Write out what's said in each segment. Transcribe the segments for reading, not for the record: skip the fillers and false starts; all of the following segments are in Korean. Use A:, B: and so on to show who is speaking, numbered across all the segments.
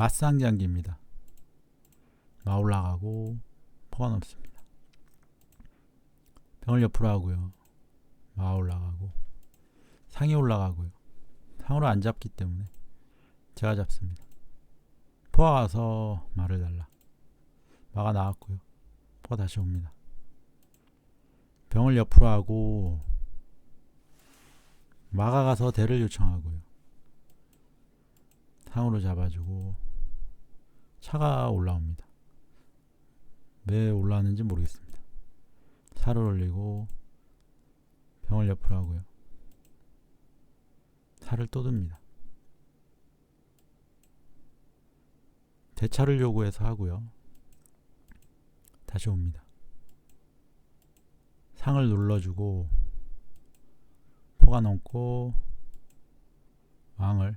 A: 맞상장기입니다. 마 올라가고 포가 넘습니다. 병을 옆으로 하고요. 마 올라가고 상이 올라가고요. 상으로 안 잡기 때문에 제가 잡습니다. 포가 가서 마를 달라. 마가 나왔고요. 포가 다시 옵니다. 병을 옆으로 하고 마가 가서 대를 요청하고요. 상으로 잡아주고 차가 올라옵니다. 왜 올라왔는지 모르겠습니다. 차를 올리고 병을 옆으로 하고요. 차를 또 듭니다. 대차를 요구해서 하고요. 다시 옵니다. 상을 눌러주고 포가 넘고 왕을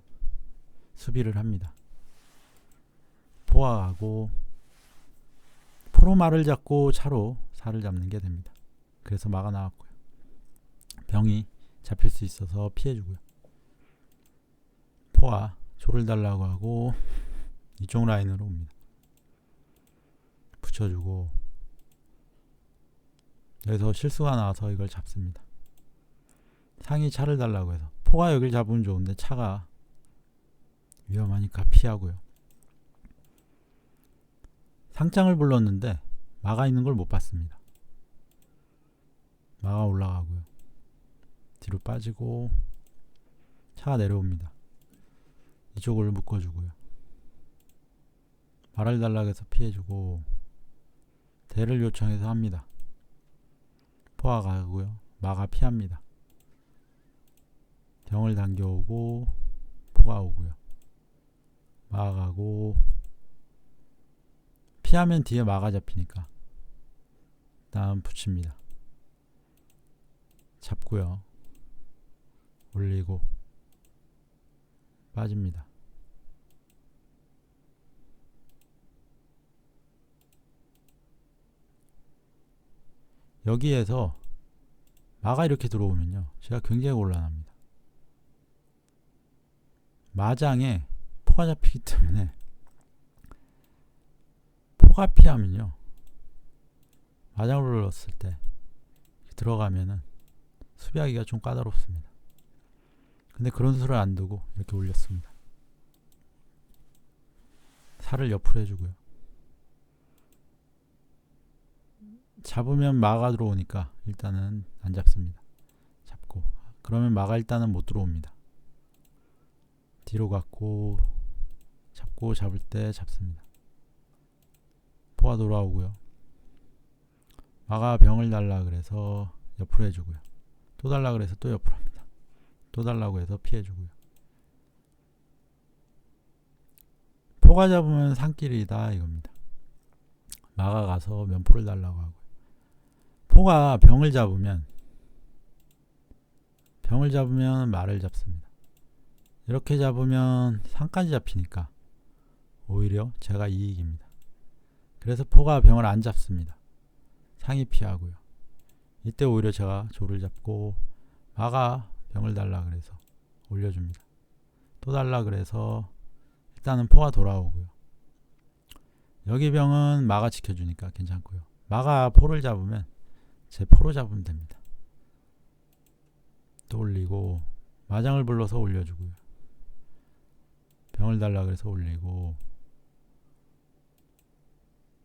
A: 수비를 합니다. 포가 가고 포로 말을 잡고 차로 살을 잡는 게 됩니다. 그래서 마가 나왔고요. 병이 잡힐 수 있어서 피해주고요. 포가 조를 달라고 하고 이쪽 라인으로 옵니다. 붙여주고 여기서 실수가 나와서 이걸 잡습니다. 상이 차를 달라고 해서 포가 여길 잡으면 좋은데 차가 위험하니까 피하고요. 상장을 불렀는데 마가 있는 걸 못 봤습니다. 마가 올라가고요. 뒤로 빠지고 차가 내려옵니다. 이쪽을 묶어주고요. 말을 달라고 해서 피해주고 대를 요청해서 합니다. 포가 가고요. 마가 피합니다. 병을 당겨오고 포가 오고요. 마가 가고 피하면 뒤에 마가 잡히니까 다음 붙입니다. 잡고요. 올리고 빠집니다. 여기에서 마가 이렇게 들어오면요. 제가 굉장히 곤란합니다. 마장에 포가 잡히기 때문에 포가 피하면요. 마장을 눌렀을 때 들어가면은 수비하기가 좀 까다롭습니다. 근데 그런 수를 안 두고 이렇게 올렸습니다. 살을 옆으로 해주고요. 잡으면 마가 들어오니까 일단은 안 잡습니다. 잡고 그러면 마가 일단은 못 들어옵니다. 뒤로 갔고 잡고 잡을 때 잡습니다. 포가 돌아오고요. 마가 병을 달라 그래서 옆으로 해주고요. 또 달라 그래서 또 옆으로 합니다. 또 달라고 해서 피해주고요. 포가 잡으면 상길이다 이겁니다. 마가 가서 면포를 달라고 하고요. 포가 병을 잡으면 말을 잡습니다. 이렇게 잡으면 상까지 잡히니까 오히려 제가 이익입니다. 그래서 포가 병을 안 잡습니다. 상이 피하고요. 이때 오히려 제가 조를 잡고 마가 병을 달라 그래서 올려줍니다. 또 달라 그래서 일단은 포가 돌아오고요. 여기 병은 마가 지켜주니까 괜찮고요. 마가 포를 잡으면 제 포로 잡으면 됩니다. 또 올리고 마장을 불러서 올려주고요. 병을 달라 그래서 올리고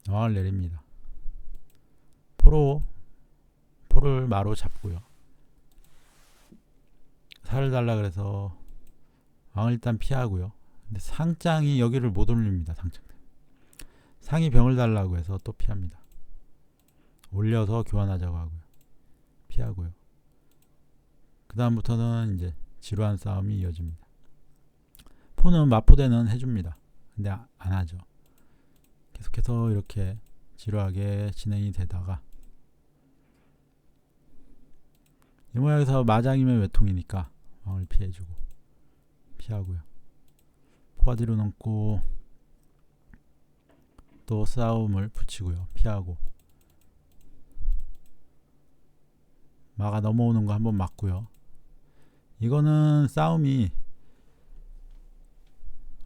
A: 왕을 내립니다. 포를 마로 잡고요. 살을 달라 그래서 왕을 일단 피하고요. 근데 상장이 여기를 못 올립니다. 상이 병을 달라고 해서 또 피합니다. 올려서 교환하자고 하고요. 피하고요. 그 다음부터는 이제 지루한 싸움이 이어집니다. 포는 마포대는 해줍니다. 근데 안 하죠. 계속해서 이렇게 지루하게 진행이 되다가 이 모양에서 마장이면 외통이니까 왕을 피해주고 피하고요. 포가 뒤로 넘고 또 싸움을 붙이고요. 피하고 마가 넘어오는 거 한번 막고요. 이거는 싸움이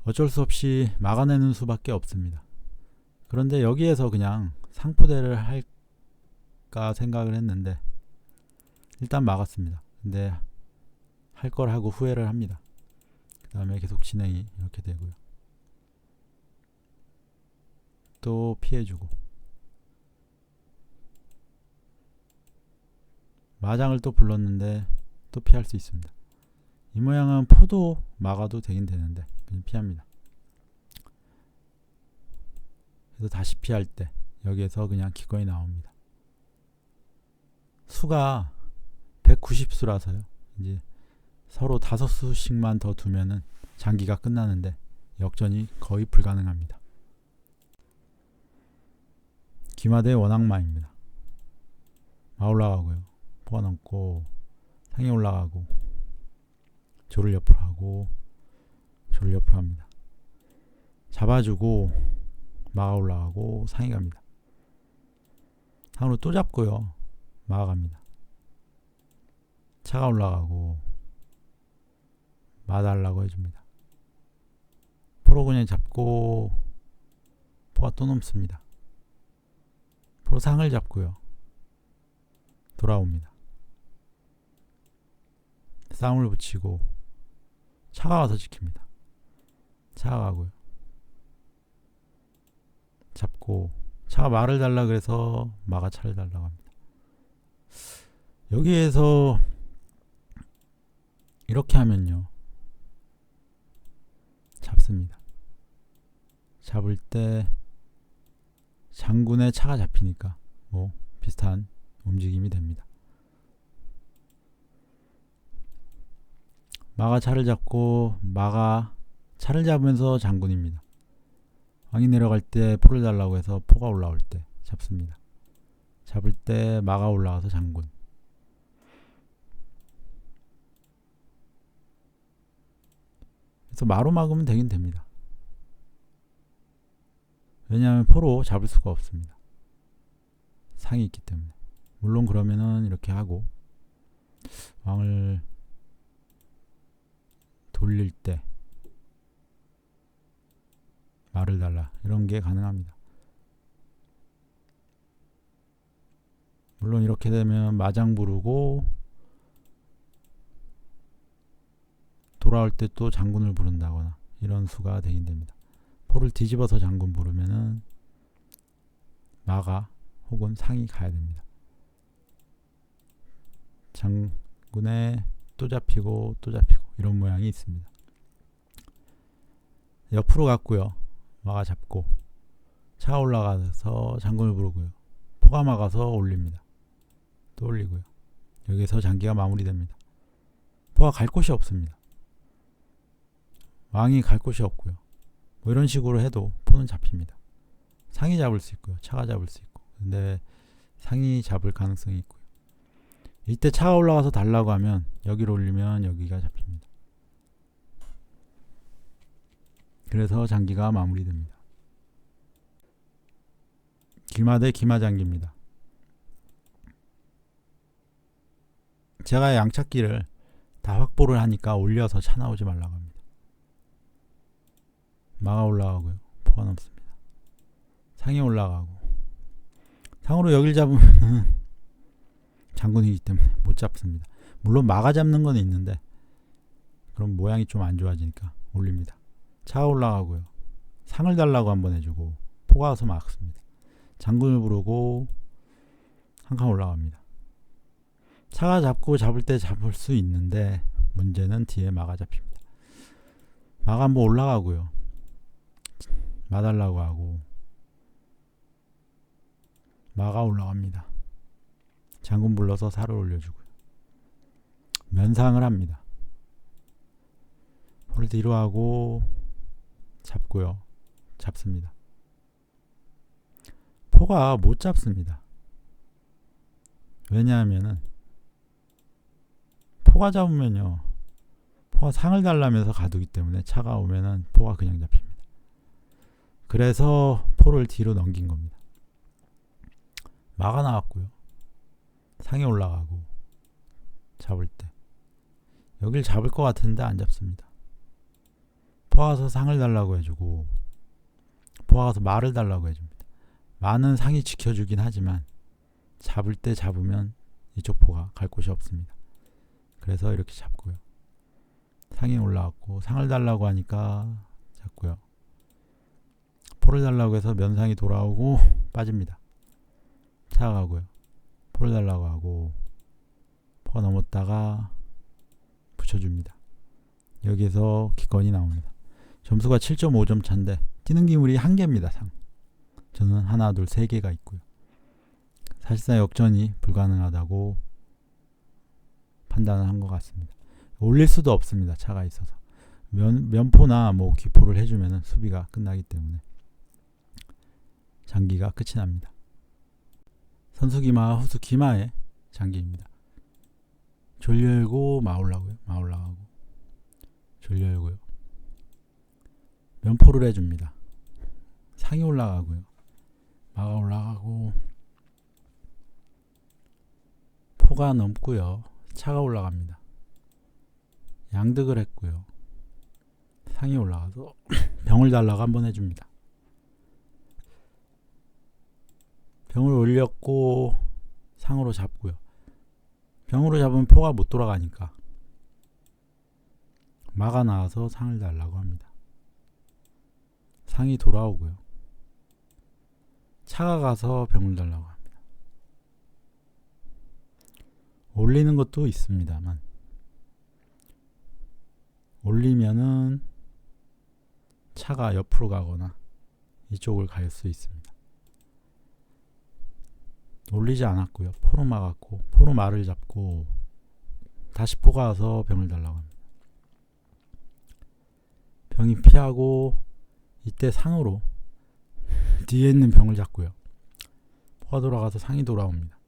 A: 어쩔 수 없이 막아내는 수밖에 없습니다. 그런데 여기에서 그냥 상푸대를 할까 생각을 했는데 일단 막았습니다. 근데 할 걸 하고 후회를 합니다. 그 다음에 계속 진행이 이렇게 되고요. 또 피해주고 마장을 또 불렀는데 또 피할 수 있습니다. 이 모양은 포도 막아도 되긴 되는데 그냥 피합니다. 그래서 다시 피할 때 여기에서 그냥 기꺼이 나옵니다. 수가 190수라서요. 이제 서로 5수씩만 더 두면은 장기가 끝나는데 역전이 거의 불가능합니다. 기마대 원악마입니다. 마 올라가고요. 포가 넘고 상이 올라가고 조를 옆으로 하고 조를 옆으로 합니다. 잡아주고 마가 올라가고 상이 갑니다. 상으로 또 잡고요. 마가 갑니다. 차가 올라가고 마 달라고 해줍니다. 포로 그냥 잡고 포가 또 넘습니다. 포로 상을 잡고요. 돌아옵니다. 쌍을 붙이고 차가 와서 지킵니다. 차가 가고요. 잡고 차가 마를 달라 그래서 마가 차를 달라고 합니다. 여기에서 이렇게 하면요. 잡습니다. 잡을 때 장군의 차가 잡히니까 뭐 비슷한 움직임이 됩니다. 마가 차를 잡고 마가 차를 잡으면서 장군입니다. 왕이 내려갈 때 포를 달라고 해서 포가 올라올 때 잡습니다. 잡을 때 마가 올라와서 장군. 그래서 마로 막으면 되긴 됩니다. 왜냐하면 포로 잡을 수가 없습니다. 상이 있기 때문에. 물론 그러면은 이렇게 하고 왕을 돌릴 때 말을 달라 이런 게 가능합니다. 물론 이렇게 되면 마장 부르고 돌아올 때 또 장군을 부른다거나 이런 수가 되긴 됩니다. 포를 뒤집어서 장군 부르면은 마가 혹은 상이 가야 됩니다. 장군에 또 잡히고 또 잡히고 이런 모양이 있습니다. 옆으로 갔고요. 마가 잡고 차가 올라가서 장군을 부르고요. 포가 막아서 올립니다. 또 올리고요. 여기서 장기가 마무리됩니다. 포가 갈 곳이 없습니다. 왕이 갈 곳이 없고요. 뭐 이런 식으로 해도 포는 잡힙니다. 상이 잡을 수 있고요. 차가 잡을 수 있고. 근데 상이 잡을 가능성이 있고요. 이때 차가 올라가서 달라고 하면 여기로 올리면 여기가 잡힙니다. 그래서 장기가 마무리됩니다. 기마 대 기마장기입니다. 제가 양찾기를 다 확보를 하니까 올려서 차 나오지 말라고 합니다. 마가 올라가고요. 포가 넘습니다. 상이 올라가고 상으로 여길 잡으면 장군이기 때문에 못 잡습니다. 물론 마가 잡는 건 있는데 그럼 모양이 좀 안 좋아지니까 올립니다. 차가 올라가고요. 상을 달라고 한번 해주고 포가 와서 막습니다. 장군을 부르고 한 칸 올라갑니다. 차가 잡고 잡을 때 잡을 수 있는데 문제는 뒤에 마가 잡힙니다. 마가 한번 올라가고요. 마 달라고 하고 마가 올라갑니다. 장군 불러서 살을 올려주고요. 면상을 합니다. 포를 뒤로 하고 잡고요. 잡습니다. 포가 못 잡습니다. 왜냐하면은 포가 잡으면요. 포가 상을 달라면서 가두기 때문에 차가 오면은 포가 그냥 잡힙니다. 그래서 포를 뒤로 넘긴 겁니다. 마가 나왔고요. 상이 올라가고 잡을 때 여길 잡을 것 같은데 안 잡습니다. 포가 가서 상을 달라고 해주고 포가 가서 말을 달라고 해줍니다. 마는 상이 지켜주긴 하지만 잡을 때 잡으면 이쪽 포가 갈 곳이 없습니다. 그래서 이렇게 잡고요. 상이 올라왔고 상을 달라고 하니까 잡고요. 포를 달라고 해서 면상이 돌아오고 빠집니다. 차가고요. 포를 달라고 하고 포가 넘었다가 붙여줍니다. 여기에서 기권이 나옵니다. 점수가 7.5점 차인데 뛰는 기물이 1개입니다. 상. 저는 하나, 둘, 3개가 있고요. 사실상 역전이 불가능하다고 판단을 한 것 같습니다. 올릴 수도 없습니다. 차가 있어서. 면포나 기포를 해주면 수비가 끝나기 때문에 장기가 끝이 납니다. 선수 기마, 후수 기마의 장기입니다. 졸 열고 마 올라가고요. 마 올라가고 졸 열고요. 면포를 해줍니다. 상이 올라가고요. 마가 올라가고 포가 넘고요. 차가 올라갑니다. 양득을 했고요. 상이 올라가서 병을 달라고 한번 해줍니다. 병을 올렸고 상으로 잡고요. 병으로 잡으면 포가 못 돌아가니까 마가 나와서 상을 달라고 합니다. 상이 돌아오고요. 차가 가서 병을 달라고 합니다. 올리는 것도 있습니다만 올리면은 차가 옆으로 가거나 이쪽을 갈 수 있습니다. 올리지 않았고요. 포로 막았고 포로 말을 잡고 다시 포가 와서 병을 달라고 합니다. 병이 피하고 이때 상으로 뒤에 있는 병을 잡고요. 포가 돌아가서 상이 돌아옵니다.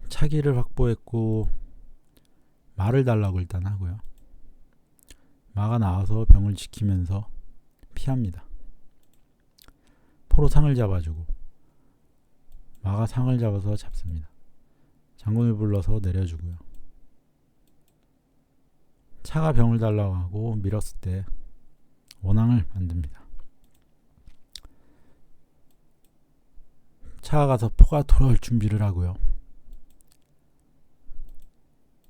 A: 차기를 확보했고 말을 달라고 일단 하고요. 마가 나와서 병을 지키면서 피합니다. 포로 상을 잡아주고 마가 상을 잡아서 잡습니다. 장군을 불러서 내려주고요. 차가 병을 달라고 하고 밀었을 때 원앙을 만듭니다. 차가 가서 포가 돌아올 준비를 하고요.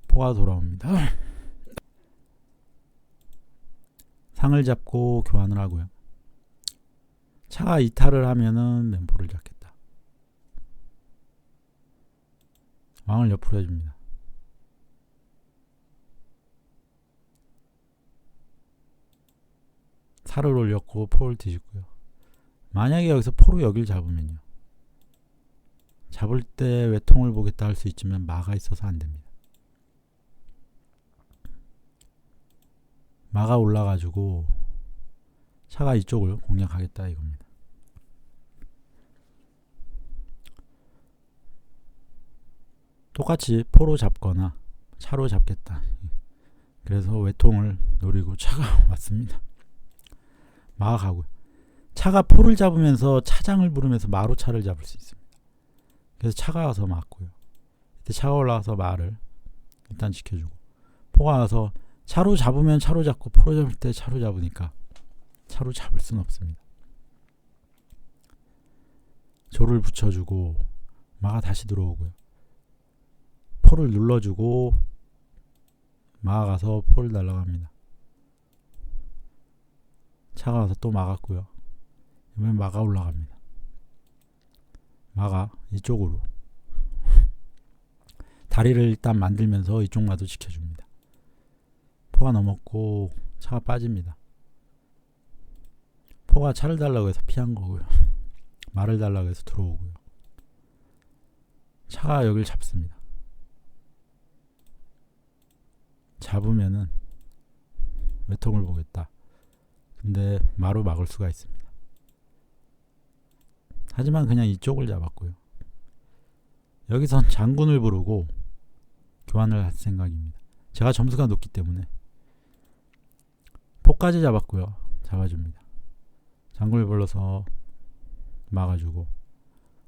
A: 포가 돌아옵니다. 상을 잡고 교환을 하고요. 차가 이탈을 하면은 면포를 잡겠다. 왕을 옆으로 해줍니다. 살을 올렸고 포를 뒤집고요. 만약에 여기서 포로 여길 잡으면요. 잡을 때 외통을 보겠다 할 수 있지만 마가 있어서 안 됩니다. 마가 올라가지고 차가 이쪽을 공략하겠다 이겁니다. 똑같이 포로 잡거나 차로 잡겠다. 그래서 외통을 노리고 차가 왔습니다. 마가 가고요. 차가 포를 잡으면서 차장을 부르면서 마로 차를 잡을 수 있습니다. 그래서 차가 와서 맞고요. 이때 차가 올라와서 마를 일단 지켜주고 포가 와서 차로 잡으면 차로 잡고 포로 잡을 때 차로 잡으니까 차로 잡을 수는 없습니다. 조를 붙여주고 마가 다시 들어오고요. 포를 눌러주고 마가 가서 포를 날라갑니다. 차가 와서 또 막았고요. 이번엔 마가 올라갑니다. 마가 이쪽으로 다리를 일단 만들면서 이쪽 마도 지켜줍니다. 포가 넘었고 차가 빠집니다. 포가 차를 달라고 해서 피한 거고요. 말을 달라고 해서 들어오고요. 차가 여길 잡습니다. 잡으면은 외통을 보겠다. 근데 마로 막을 수가 있습니다. 하지만 그냥 이쪽을 잡았고요. 여기선 장군을 부르고 교환을 할 생각입니다. 제가 점수가 높기 때문에 포까지 잡았고요. 잡아줍니다. 장군을 불러서 막아주고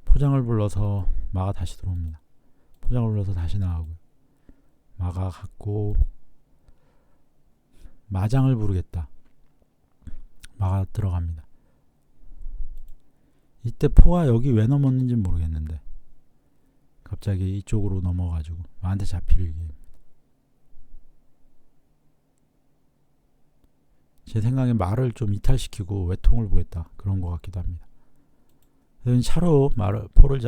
A: 포장을 불러서 마가 다시 들어옵니다. 포장을 불러서 다시 나가고요. 마가 갔고 마장을 부르겠다. 마가 들어갑니다. 이때 포가 여기 왜 넘었는지 모르겠는데 갑자기 이쪽으로 넘어가지고 마한테 잡힐 기회. 제 생각에 말을 좀 이탈시키고 외통을 보겠다. 그런 것 같기도 합니다. 그래서 차로 포를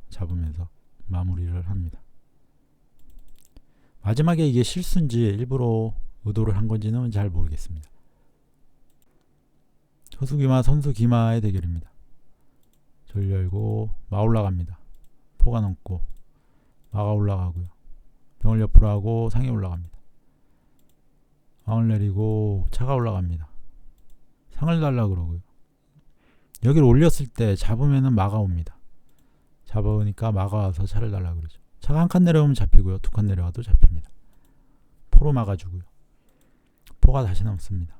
A: 잡으면서 마무리를 합니다. 마지막에 이게 실수인지 일부러 의도를 한 건지는 잘 모르겠습니다. 소수기마 선수기마의 대결입니다. 절 열고 마 올라갑니다. 포가 넘고 마가 올라가고요. 병을 옆으로 하고 상이 올라갑니다. 왕을 내리고 차가 올라갑니다. 상을 달라 그러고요. 여기를 올렸을 때 잡으면은 마가 옵니다. 잡으니까 마가 와서 차를 달라 그러죠. 차가 한 칸 내려오면 잡히고요. 두 칸 내려와도 잡힙니다. 포로 막아주고요. 포가 다시 넘습니다.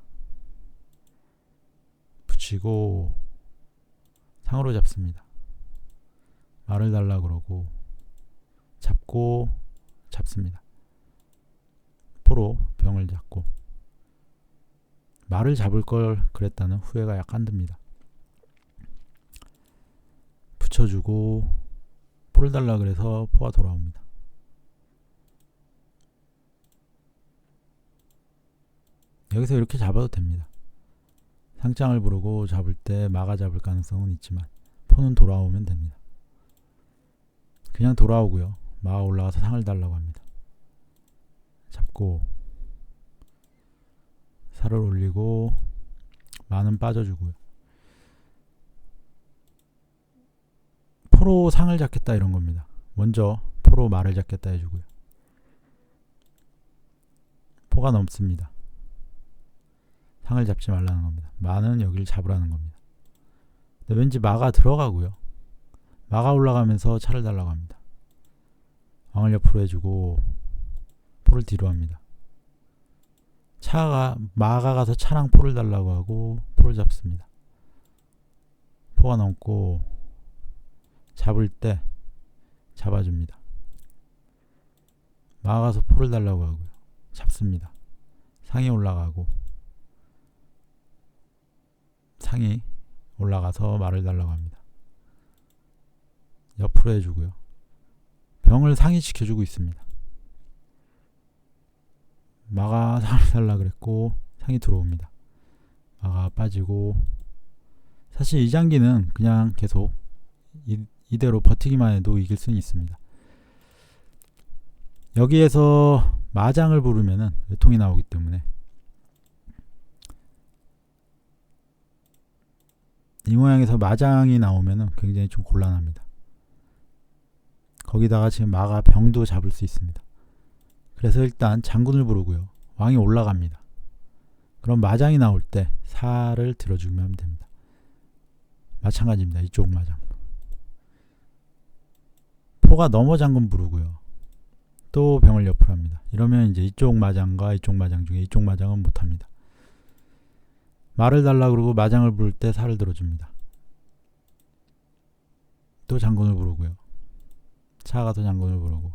A: 붙이고 상으로 잡습니다. 말을 달라 그러고 잡고 잡습니다. 포로 병을 잡고 말을 잡을 걸 그랬다는 후회가 약간 듭니다. 붙여주고 포를 달라 그래서 포가 돌아옵니다. 여기서 이렇게 잡아도 됩니다. 상장을 부르고 잡을 때 마가 잡을 가능성은 있지만 포는 돌아오면 됩니다. 그냥 돌아오고요. 마가 올라가서 상을 달라고 합니다. 잡고 살을 올리고 마는 빠져주고요. 포로 상을 잡겠다 이런 겁니다. 먼저 포로 말을 잡겠다 해주고요. 포가 넘습니다. 상을 잡지 말라는 겁니다. 마는 여기를 잡으라는 겁니다. 근데 왠지 마가 들어가고요. 마가 올라가면서 차를 달라고 합니다. 왕을 옆으로 해주고 포를 뒤로 합니다. 마가 가서 차랑 포를 달라고 하고 포를 잡습니다. 포가 넘고 잡을 때 잡아줍니다. 마가 가서 포를 달라고 하고요. 잡습니다. 상이 올라가고 상이 올라가서 말을 달라고 합니다. 옆으로 해주고요. 병을 상이 지켜주고 있습니다. 마가 상을 달라 그랬고 상이 들어옵니다. 마가 빠지고 사실 이 장기는 그냥 계속 이대로 버티기만 해도 이길 수는 있습니다. 여기에서 마장을 부르면은 외통이 나오기 때문에 이 모양에서 마장이 나오면은 굉장히 좀 곤란합니다. 거기다가 지금 마가 병도 잡을 수 있습니다. 그래서 일단 장군을 부르고요. 왕이 올라갑니다. 그럼 마장이 나올 때 살을 들어주면 됩니다. 마찬가지입니다. 이쪽 마장. 포가 넘어 장군 부르고요. 또 병을 옆으로 합니다. 이러면 이제 이쪽 마장과 이쪽 마장 중에 이쪽 마장은 못합니다. 말을 달라 그러고 마장을 부를 때 살을 들어줍니다. 또 장군을 부르고요. 차가서 장군을 부르고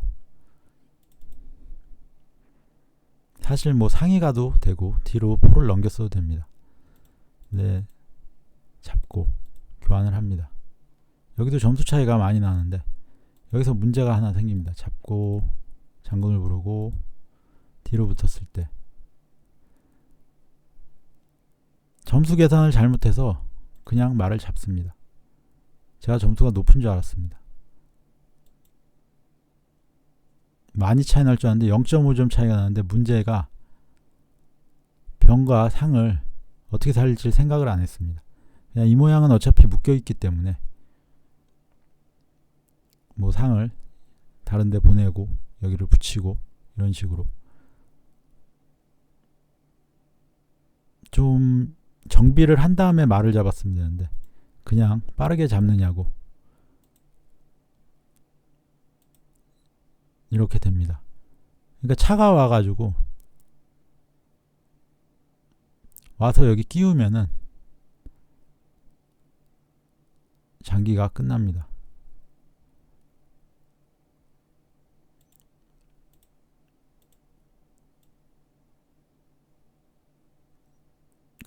A: 사실 뭐 상이 가도 되고 뒤로 포를 넘겼어도 됩니다. 네, 잡고 교환을 합니다. 여기도 점수 차이가 많이 나는데 여기서 문제가 하나 생깁니다. 잡고 장군을 부르고 뒤로 붙었을 때 점수 계산을 잘못해서 그냥 말을 잡습니다. 제가 점수가 높은 줄 알았습니다. 많이 차이 날 줄 알았는데 0.5점 차이가 나는데 문제가 병과 상을 어떻게 살릴지 생각을 안 했습니다. 그냥 이 모양은 어차피 묶여 있기 때문에 뭐 상을 다른 데 보내고 여기를 붙이고 이런 식으로 좀 정비를 한 다음에 말을 잡았으면 되는데 그냥 빠르게 잡느냐고 이렇게 됩니다. 그러니까 차가 와가지고 와서 여기 끼우면은 장기가 끝납니다.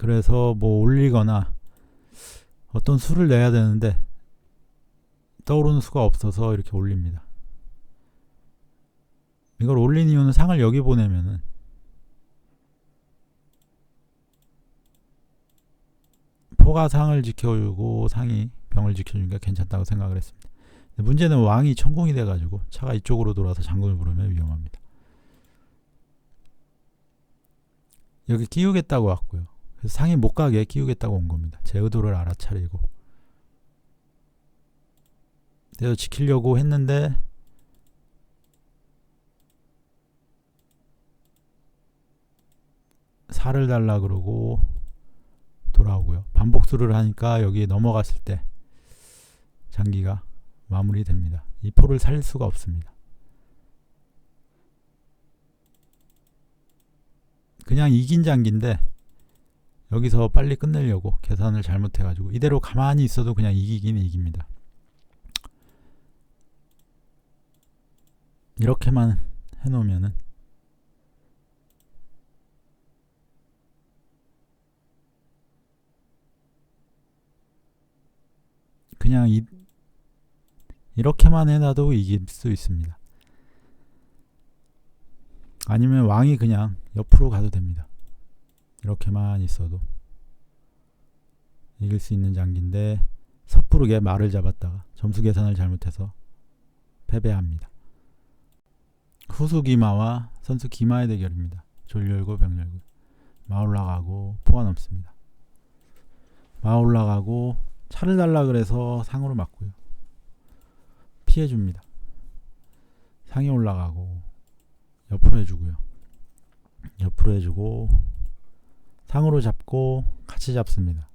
A: 그래서 뭐 올리거나 어떤 수를 내야 되는데 떠오르는 수가 없어서 이렇게 올립니다. 이걸 올린 이유는 상을 여기 보내면은 포가 상을 지켜주고 상이 병을 지켜주니까 괜찮다고 생각을 했습니다. 문제는 왕이 천궁이 돼가지고 차가 이쪽으로 돌아서 장군을 부르면 위험합니다. 여기 끼우겠다고 왔고요. 그래서 상이 못 가게 끼우겠다고 온 겁니다. 제 의도를 알아차리고. 그래서 지키려고 했는데 살을 달라 그러고 돌아오고요. 반복수를 하니까 여기 넘어갔을 때 장기가 마무리됩니다. 이 포를 살릴 수가 없습니다. 그냥 이긴 장기인데 여기서 빨리 끝내려고 계산을 잘못해가지고 이대로 가만히 있어도 그냥 이기긴 이깁니다. 이렇게만 해놓으면은 그냥 이렇게만 해놔도 이길 수 있습니다. 아니면 왕이 그냥 옆으로 가도 됩니다. 이렇게만 있어도 이길 수 있는 장기인데 섣부르게 말을 잡았다가 점수 계산을 잘못해서 패배합니다. 후수 기마와 선수 기마의 대결입니다. 졸 열고 병 열고 마 올라가고 포가 넘습니다. 마 올라가고 차를 달라 그래서 상으로 맞고요. 피해줍니다. 상이 올라가고 옆으로 해주고요. 옆으로 해주고 상으로 잡고 같이 잡습니다.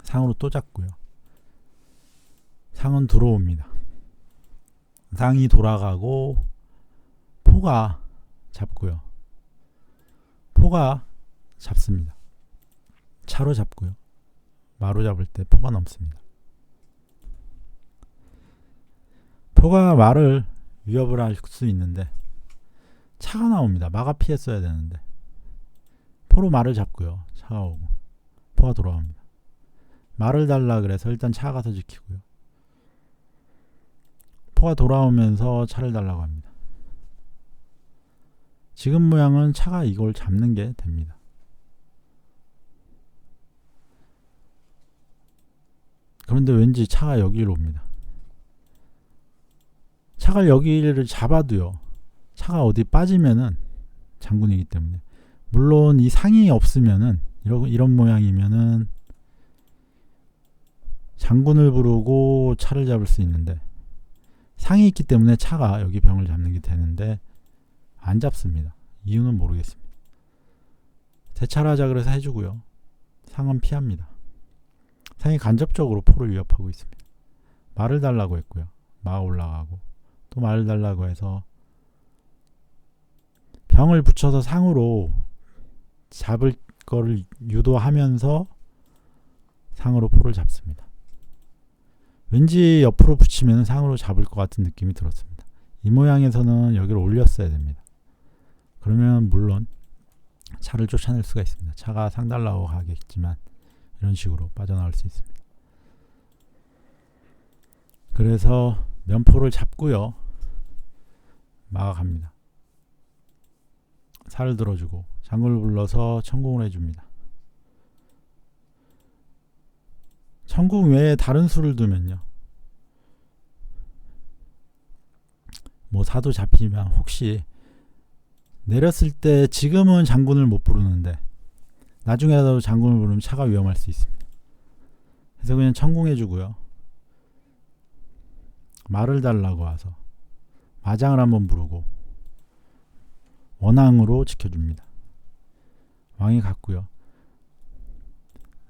A: 상으로 또 잡고요. 상은 들어옵니다. 상이 돌아가고 포가 잡고요. 포가 잡습니다. 차로 잡고요. 마로 잡을 때 포가 넘습니다. 포가 마를 위협을 할 수 있는데 차가 나옵니다. 마가 피했어야 되는데 포로 마를 잡고요. 차가 오고 포가 돌아옵니다. 마를 달라 그래서 일단 차가 가서 지키고요. 포가 돌아오면서 차를 달라고 합니다. 지금 모양은 차가 이걸 잡는 게 됩니다. 그런데 왠지 차가 여기로 옵니다. 차가 여기를 잡아도요. 차가 어디 빠지면은 장군이기 때문에 물론 이 상이 없으면은 이런 모양이면은 장군을 부르고 차를 잡을 수 있는데 상이 있기 때문에 차가 여기 병을 잡는 게 되는데 안 잡습니다. 이유는 모르겠습니다. 대차하자 그래서 해주고요. 상은 피합니다. 상이 간접적으로 포를 위협하고 있습니다. 말을 달라고 했고요. 마 올라가고 또 말을 달라고 해서 병을 붙여서 상으로 잡을 거를 유도하면서 상으로 포를 잡습니다. 왠지 옆으로 붙이면 상으로 잡을 것 같은 느낌이 들었습니다. 이 모양에서는 여기를 올렸어야 됩니다. 그러면 물론 차를 쫓아낼 수가 있습니다. 차가 상 달라고 가겠지만 이런 식으로 빠져나올 수 있습니다. 그래서 면포를 잡고요. 마가 갑니다. 살을 들어주고 장군을 불러서 천궁을 해줍니다. 천궁 외에 다른 수를 두면요. 뭐 사도 잡히면 혹시 내렸을 때 지금은 장군을 못 부르는데 나중에라도 장군을 부르면 차가 위험할 수 있습니다. 그래서 그냥 천궁해주고요. 말을 달라고 와서 마장을 한번 부르고 원앙으로 지켜줍니다. 왕이 갔고요.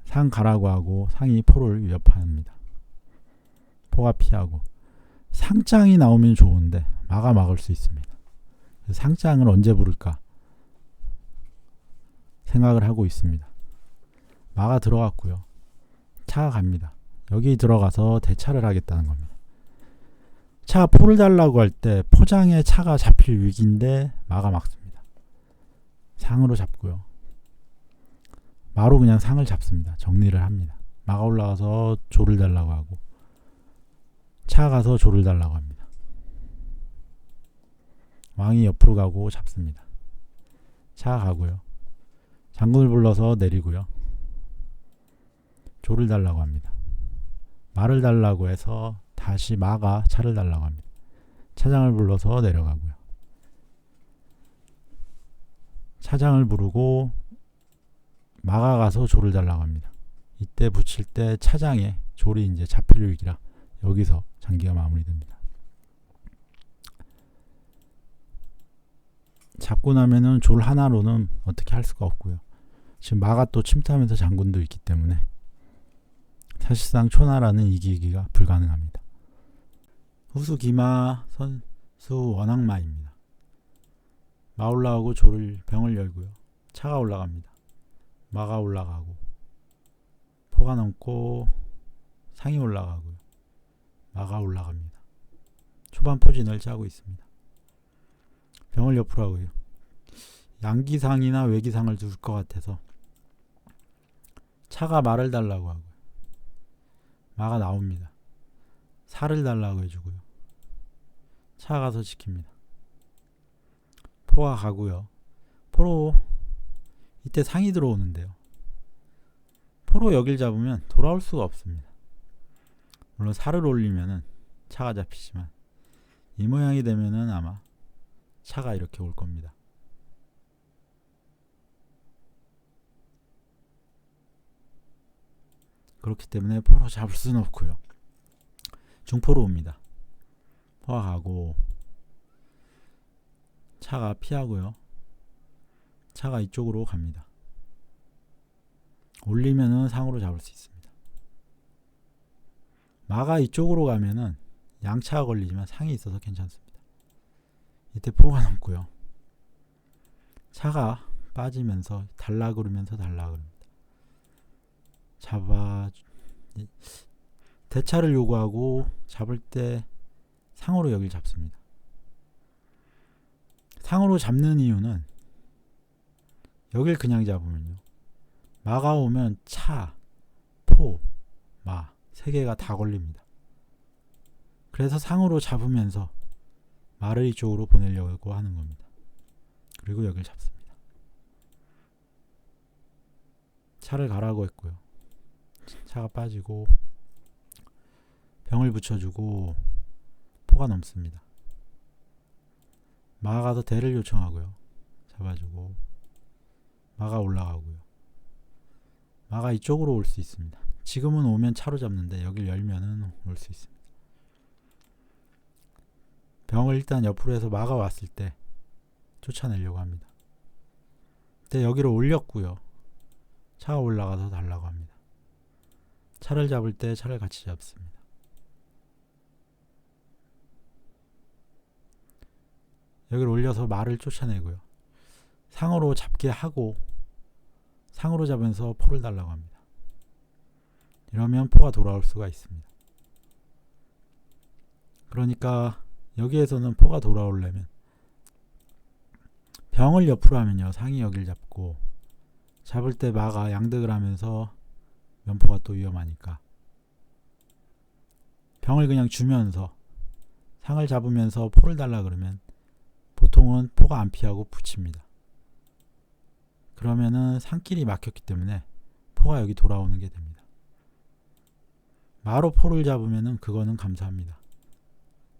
A: 상 가라고 하고 상이 포를 위협합니다. 포가 피하고 상장이 나오면 좋은데 마가 막을 수 있습니다. 상장을 언제 부를까 생각을 하고 있습니다. 마가 들어갔고요. 차가 갑니다. 여기 들어가서 대차를 하겠다는 겁니다. 차 포를 달라고 할 때 포장에 차가 잡힐 위기인데 마가 막습니다. 상으로 잡고요. 마로 그냥 상을 잡습니다. 정리를 합니다. 마가 올라가서 조를 달라고 하고 차가 가서 조를 달라고 합니다. 왕이 옆으로 가고 잡습니다. 차가 가고요. 장군을 불러서 내리고요. 조를 달라고 합니다. 말을 달라고 해서 다시 마가 차를 달라고 합니다. 차장을 불러서 내려가고요. 차장을 부르고 마가 가서 조를 달라고 합니다. 이때 붙일 때 차장에 조리 이제 잡힐 위기라 여기서 장기가 마무리됩니다. 잡고 나면은 졸 하나로는 어떻게 할 수가 없고요. 지금 마가 또 침투하면서 장군도 있기 때문에 사실상 초나라는 이기기가 불가능합니다. 후수 기마 선수 원악마입니다. 마 올라가고 조를 병을 열고요. 차가 올라갑니다. 마가 올라가고 포가 넘고 상이 올라가고요. 마가 올라갑니다. 초반 포진을 짜고 있습니다. 병을 옆으로 하고요. 양기상이나 외기상을 둘 것 같아서 차가 말을 달라고 하고요. 마가 나옵니다. 살을 달라고 해주고요. 차가 가서 지킵니다. 포가 가고요. 포로 이때 상이 들어오는데요. 포로 여길 잡으면 돌아올 수가 없습니다. 물론 살을 올리면은 차가 잡히지만 이 모양이 되면은 아마 차가 이렇게 올 겁니다. 그렇기 때문에 포로 잡을 수는 없고요. 중포로 옵니다. 포가 가고 차가 피하고요. 차가 이쪽으로 갑니다. 올리면은 상으로 잡을 수 있습니다. 마가 이쪽으로 가면은 양차가 걸리지만 상이 있어서 괜찮습니다. 이때 포가 넘고요. 차가 빠지면서 달라 그러면서 달라 그럽니다. 대차를 요구하고 잡을 때 상으로 여길 잡습니다. 상으로 잡는 이유는 여길 그냥 잡으면요. 마가 오면 차, 포, 마 세 개가 다 걸립니다. 그래서 상으로 잡으면서 마를 이쪽으로 보내려고 하는 겁니다. 그리고 여길 잡습니다. 차를 가라고 했고요. 차가 빠지고 병을 붙여주고 포가 넘습니다. 마가 가서 대를 요청하고요. 잡아주고 마가 올라가고요. 마가 이쪽으로 올 수 있습니다. 지금은 오면 차로 잡는데 여길 열면은 올 수 있습니다. 병을 일단 옆으로 해서 마가 왔을 때 쫓아내려고 합니다. 그때 여기로 올렸고요. 차가 올라가서 달라고 합니다. 차를 잡을 때 차를 같이 잡습니다. 여기를 올려서 말을 쫓아내고요. 상으로 잡게 하고 상으로 잡으면서 포를 달라고 합니다. 이러면 포가 돌아올 수가 있습니다. 그러니까 여기에서는 포가 돌아오려면 병을 옆으로 하면요. 상이 여길 잡고 잡을 때 마가 양득을 하면서 면포가 또 위험하니까 병을 그냥 주면서 상을 잡으면서 포를 달라 그러면 보통은 포가 안 피하고 붙입니다. 그러면은 상길이 막혔기 때문에 포가 여기 돌아오는 게 됩니다. 마로 포를 잡으면은 그거는 감사합니다.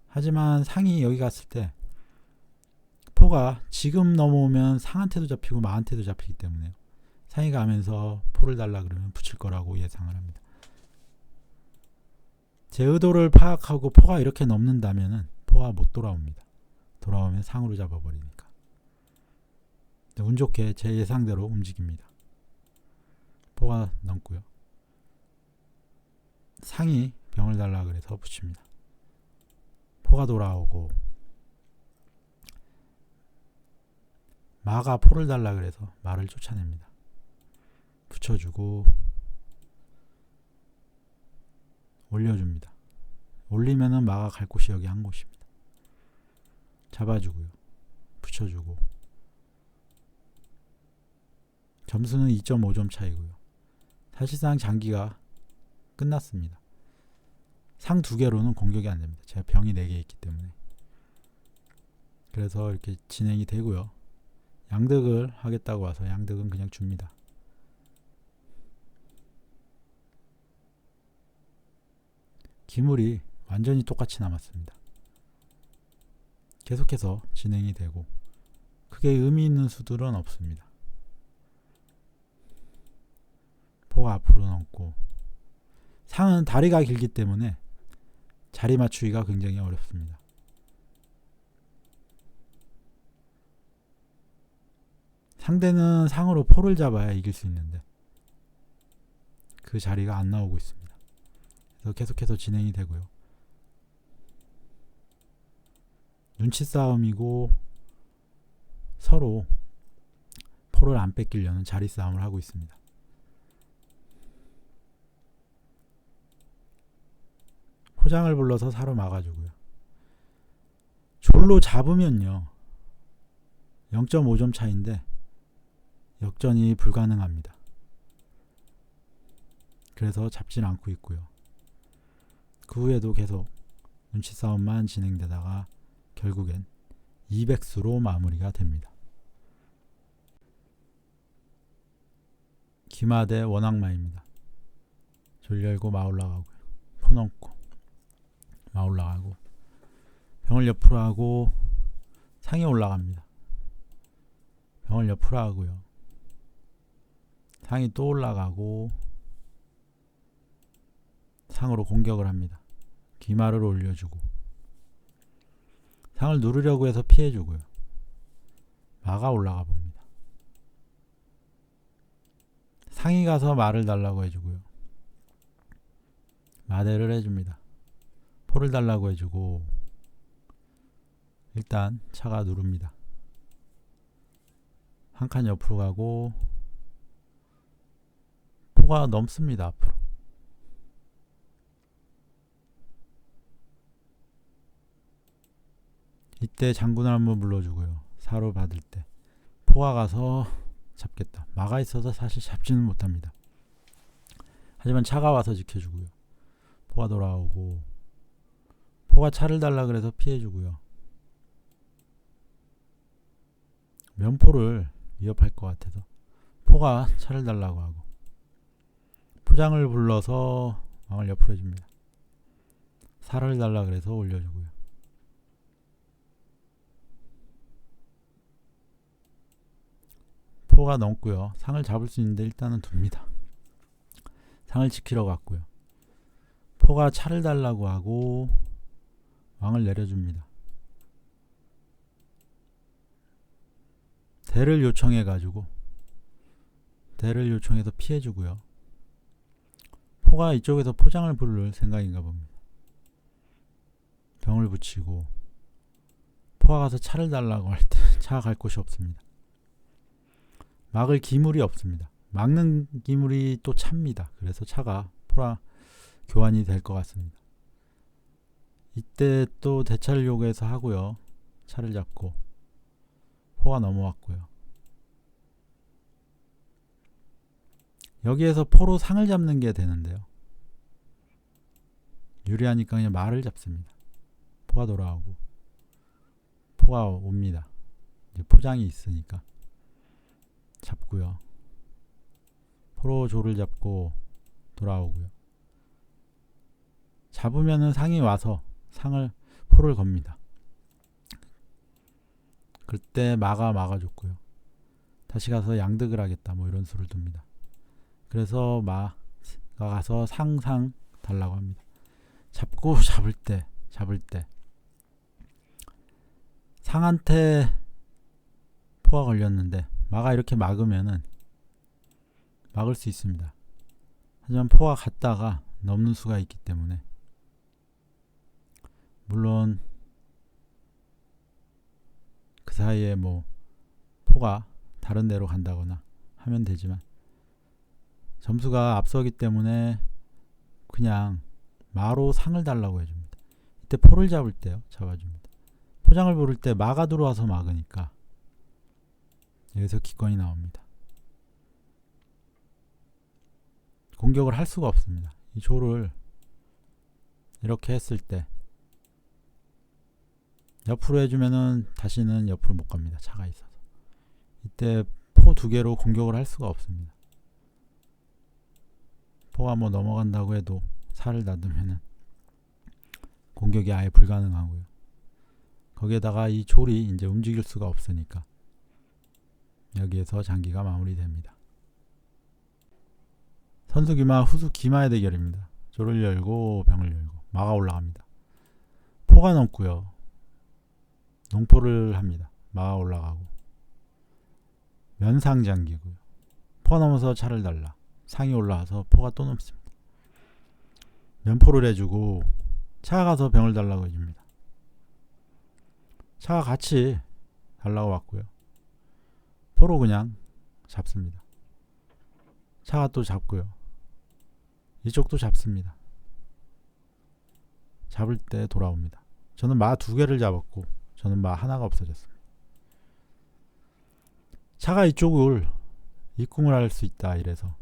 A: 하지만 상이 여기 갔을 때 포가 지금 넘어오면 상한테도 잡히고 마한테도 잡히기 때문에 상이 가면서 포를 달라 그러면 붙일 거라고 예상을 합니다. 제 의도를 파악하고 포가 이렇게 넘는다면은 포가 못 돌아옵니다. 돌아오면 상으로 잡아버리니까. 운 좋게 제 예상대로 움직입니다. 포가 넘고요. 상이 병을 달라 그래서 붙입니다. 포가 돌아오고 마가 포를 달라 그래서 마를 쫓아냅니다. 붙여주고 올려줍니다. 올리면은 마가 갈 곳이 여기 한 곳입니다. 잡아주고요. 붙여주고 점수는 2.5점 차이고요. 사실상 장기가 끝났습니다. 상 2개로는 공격이 안됩니다. 제가 병이 4개 있기 때문에. 그래서 이렇게 진행이 되고요. 양득을 하겠다고 와서 양득은 그냥 줍니다. 기물이 완전히 똑같이 남았습니다. 계속해서 진행이 되고 크게 의미 있는 수들은 없습니다. 포가 앞으로 넘고 상은 다리가 길기 때문에 자리 맞추기가 굉장히 어렵습니다. 상대는 상으로 포를 잡아야 이길 수 있는데 그 자리가 안 나오고 있습니다. 그래서 계속해서 진행이 되고요. 눈치 싸움이고 서로 포를 안 뺏기려는 자리 싸움을 하고 있습니다. 포장을 불러서 사로 막아주고요. 졸로 잡으면요 0.5점 차인데 역전이 불가능합니다. 그래서 잡진 않고 있고요. 그 후에도 계속 눈치 싸움만 진행되다가 결국엔 200수로 마무리가 됩니다. 기마대 원악마입니다. 졸 열고 마 올라가고요. 포 넘고 마 올라가고 병을 옆으로 하고 상에 올라갑니다. 병을 옆으로 하고요. 상이 또 올라가고 상으로 공격을 합니다. 기마를 올려주고 상을 누르려고 해서 피해주고요. 마가 올라가 봅니다. 상이 가서 마를 달라고 해주고요. 마대를 해줍니다. 포를 달라고 해주고 일단 차가 누릅니다. 한 칸 옆으로 가고 포가 넘습니다. 앞으로. 이때 장군을 한번 불러주고요. 사로 받을 때 포가 가서 잡겠다. 마가 있어서 사실 잡지는 못합니다. 하지만 차가 와서 지켜주고요. 포가 돌아오고 포가 차를 달라 그래서 피해주고요. 면포를 위협할 것 같아서 포가 차를 달라고 하고 포장을 불러서 왕을 옆으로 해줍니다. 사를 달라 그래서 올려주고요. 포가 넘고요. 상을 잡을 수 있는데 일단은 둡니다. 상을 지키러 갔고요. 포가 차를 달라고 하고 왕을 내려줍니다. 대를 요청해 가지고 대를 요청해서 피해주고요. 포가 이쪽에서 포장을 부를 생각인가 봅니다. 병을 붙이고 포가 가서 차를 달라고 할 때 차가 갈 곳이 없습니다. 막을 기물이 없습니다. 막는 기물이 또 차입니다. 그래서 차가 포랑 교환이 될 것 같습니다. 이때 또 대차를 요구해서 하고요. 차를 잡고 포가 넘어왔고요. 여기에서 포로 상을 잡는 게 되는데요. 유리하니까 그냥 말을 잡습니다. 포가 돌아오고 포가 옵니다. 이제 포장이 있으니까 잡고요. 포로 조를 잡고 돌아오고요. 잡으면은 상이 와서 포를 겁니다. 그때 마가 막아줬고요. 다시 가서 양득을 하겠다 뭐 이런 수를 둡니다. 그래서 마가 가서 상 달라고 합니다. 잡고 잡을 때 상한테 포가 걸렸는데 마가 이렇게 막으면은 막을 수 있습니다. 하지만 포가 갔다가 넘는 수가 있기 때문에 물론 그 사이에 뭐 포가 다른 데로 간다거나 하면 되지만 점수가 앞서기 때문에 그냥 마로 상을 달라고 해줍니다. 이때 포를 잡을 때요 잡아줍니다. 포장을 부를 때 마가 들어와서 막으니까 여기서 기권이 나옵니다. 공격을 할 수가 없습니다. 이 조를 이렇게 했을 때 옆으로 해주면은 다시는 옆으로 못 갑니다. 차가 있어서. 이때 포 두 개로 공격을 할 수가 없습니다. 포가 뭐 넘어간다고 해도 살을 놔두면은 공격이 아예 불가능하고요. 거기에다가 이 졸이 이제 움직일 수가 없으니까 여기에서 장기가 마무리됩니다. 선수 기마, 후수 기마의 대결입니다. 졸을 열고 병을 열고 마가 올라갑니다. 포가 넘고요. 농포를 합니다. 마가 올라가고 면상장기고요. 포가 넘어서 차를 달라. 상이 올라와서 포가 또 넘습니다. 면포를 해주고 차가 가서 병을 달라고 해줍니다. 차가 같이 달라고 왔고요. 포로 그냥 잡습니다. 차가 또 잡고요. 이쪽도 잡습니다. 잡을 때 돌아옵니다. 저는 마 두 개를 잡았고 저는 마 하나가 없어졌습니다. 차가 이쪽을 입궁을 할 수 있다 이래서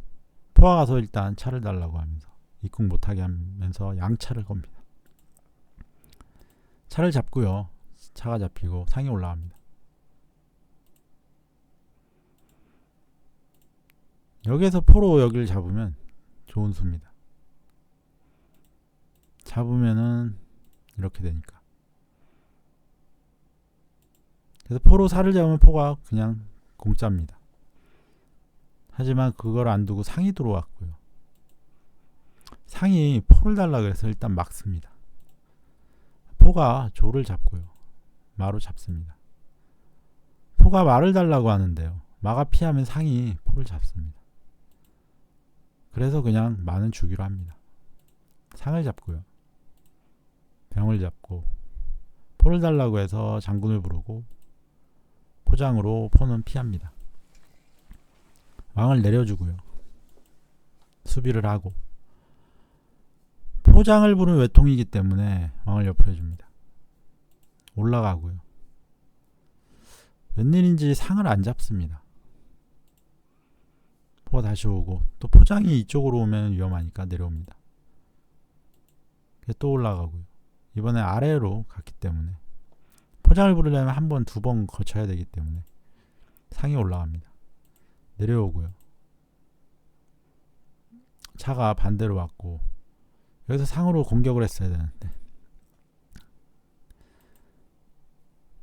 A: 포가 가서 일단 차를 달라고 하면서 입궁 못하게 하면서 양차를 겁니다. 차를 잡고요. 차가 잡히고 상이 올라갑니다. 여기에서 포로 여기를 잡으면 좋은 수입니다. 잡으면은 이렇게 되니까. 그래서 포로 살을 잡으면 포가 그냥 공짜입니다. 하지만 그걸 안 두고 상이 들어왔고요. 상이 포를 달라 그래서 일단 막습니다. 포가 조를 잡고요. 마로 잡습니다. 포가 마를 달라고 하는데요. 마가 피하면 상이 포를 잡습니다. 그래서 그냥 마는 주기로 합니다. 상을 잡고요. 병을 잡고 포를 달라고 해서 장군을 부르고 포장으로 포는 피합니다. 왕을 내려주고요. 수비를 하고 포장을 부른 외통이기 때문에 왕을 옆으로 해줍니다. 올라가고요. 웬일인지 상을 안 잡습니다. 포가 다시 오고 또 포장이 이쪽으로 오면 위험하니까 내려옵니다. 또 올라가고요. 이번에 아래로 갔기 때문에 포장을 부르려면 한 번, 두 번 거쳐야 되기 때문에 상이 올라갑니다. 내려오고요. 차가 반대로 왔고 여기서 상으로 공격을 했어야 되는데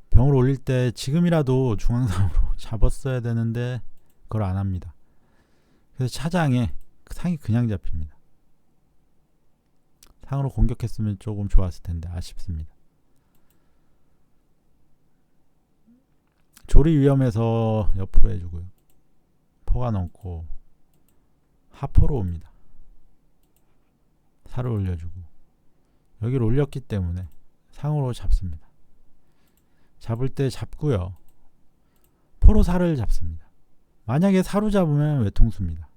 A: 병을 올릴 때 지금이라도 중앙상으로 잡았어야 되는데 그걸 안 합니다. 그래서 차장에 상이 그냥 잡힙니다. 상으로 공격했으면 조금 좋았을 텐데 아쉽습니다. 조리 위험해서 옆으로 해주고요. 포가 넘고 하포로 옵니다. 살을 올려주고 여기를 올렸기 때문에 상으로 잡습니다. 잡을 때 잡고요. 포로 살을 잡습니다. 만약에 사로 잡으면 외통수입니다.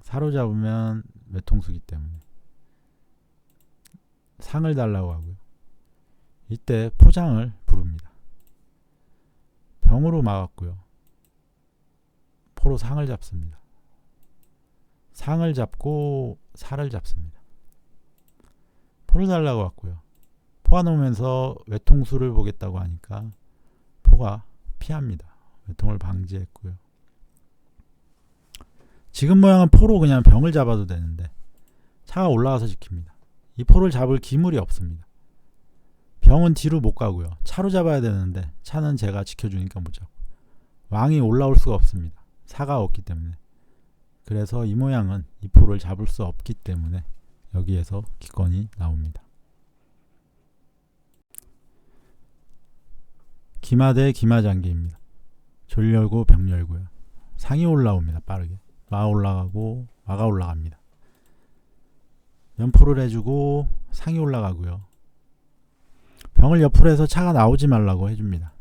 A: 사로 잡으면 외통수기 때문에 상을 달라고 하고요. 이때 포장을 부릅니다. 병으로 막았고요. 포로 상을 잡습니다. 상을 잡고 살을 잡습니다. 포를 달라고 왔고요. 포가 넘으면서 외통수를 보겠다고 하니까 포가 피합니다. 외통을 방지했고요. 지금 모양은 포로 그냥 병을 잡아도 되는데 차가 올라와서 지킵니다. 이 포를 잡을 기물이 없습니다. 병은 뒤로 못 가고요. 차로 잡아야 되는데 차는 제가 지켜주니까 못 잡고 왕이 올라올 수가 없습니다. 사가 없기 때문에. 그래서 이 모양은 이 포를 잡을 수 없기 때문에 여기에서 기권이 나옵니다. 기마 대 기마장기입니다. 졸 열고 병 열고요. 상이 올라옵니다. 빠르게. 마 올라가고 마가 올라갑니다. 면포를 해주고 상이 올라가고요. 병을 옆으로 해서 차가 나오지 말라고 해줍니다.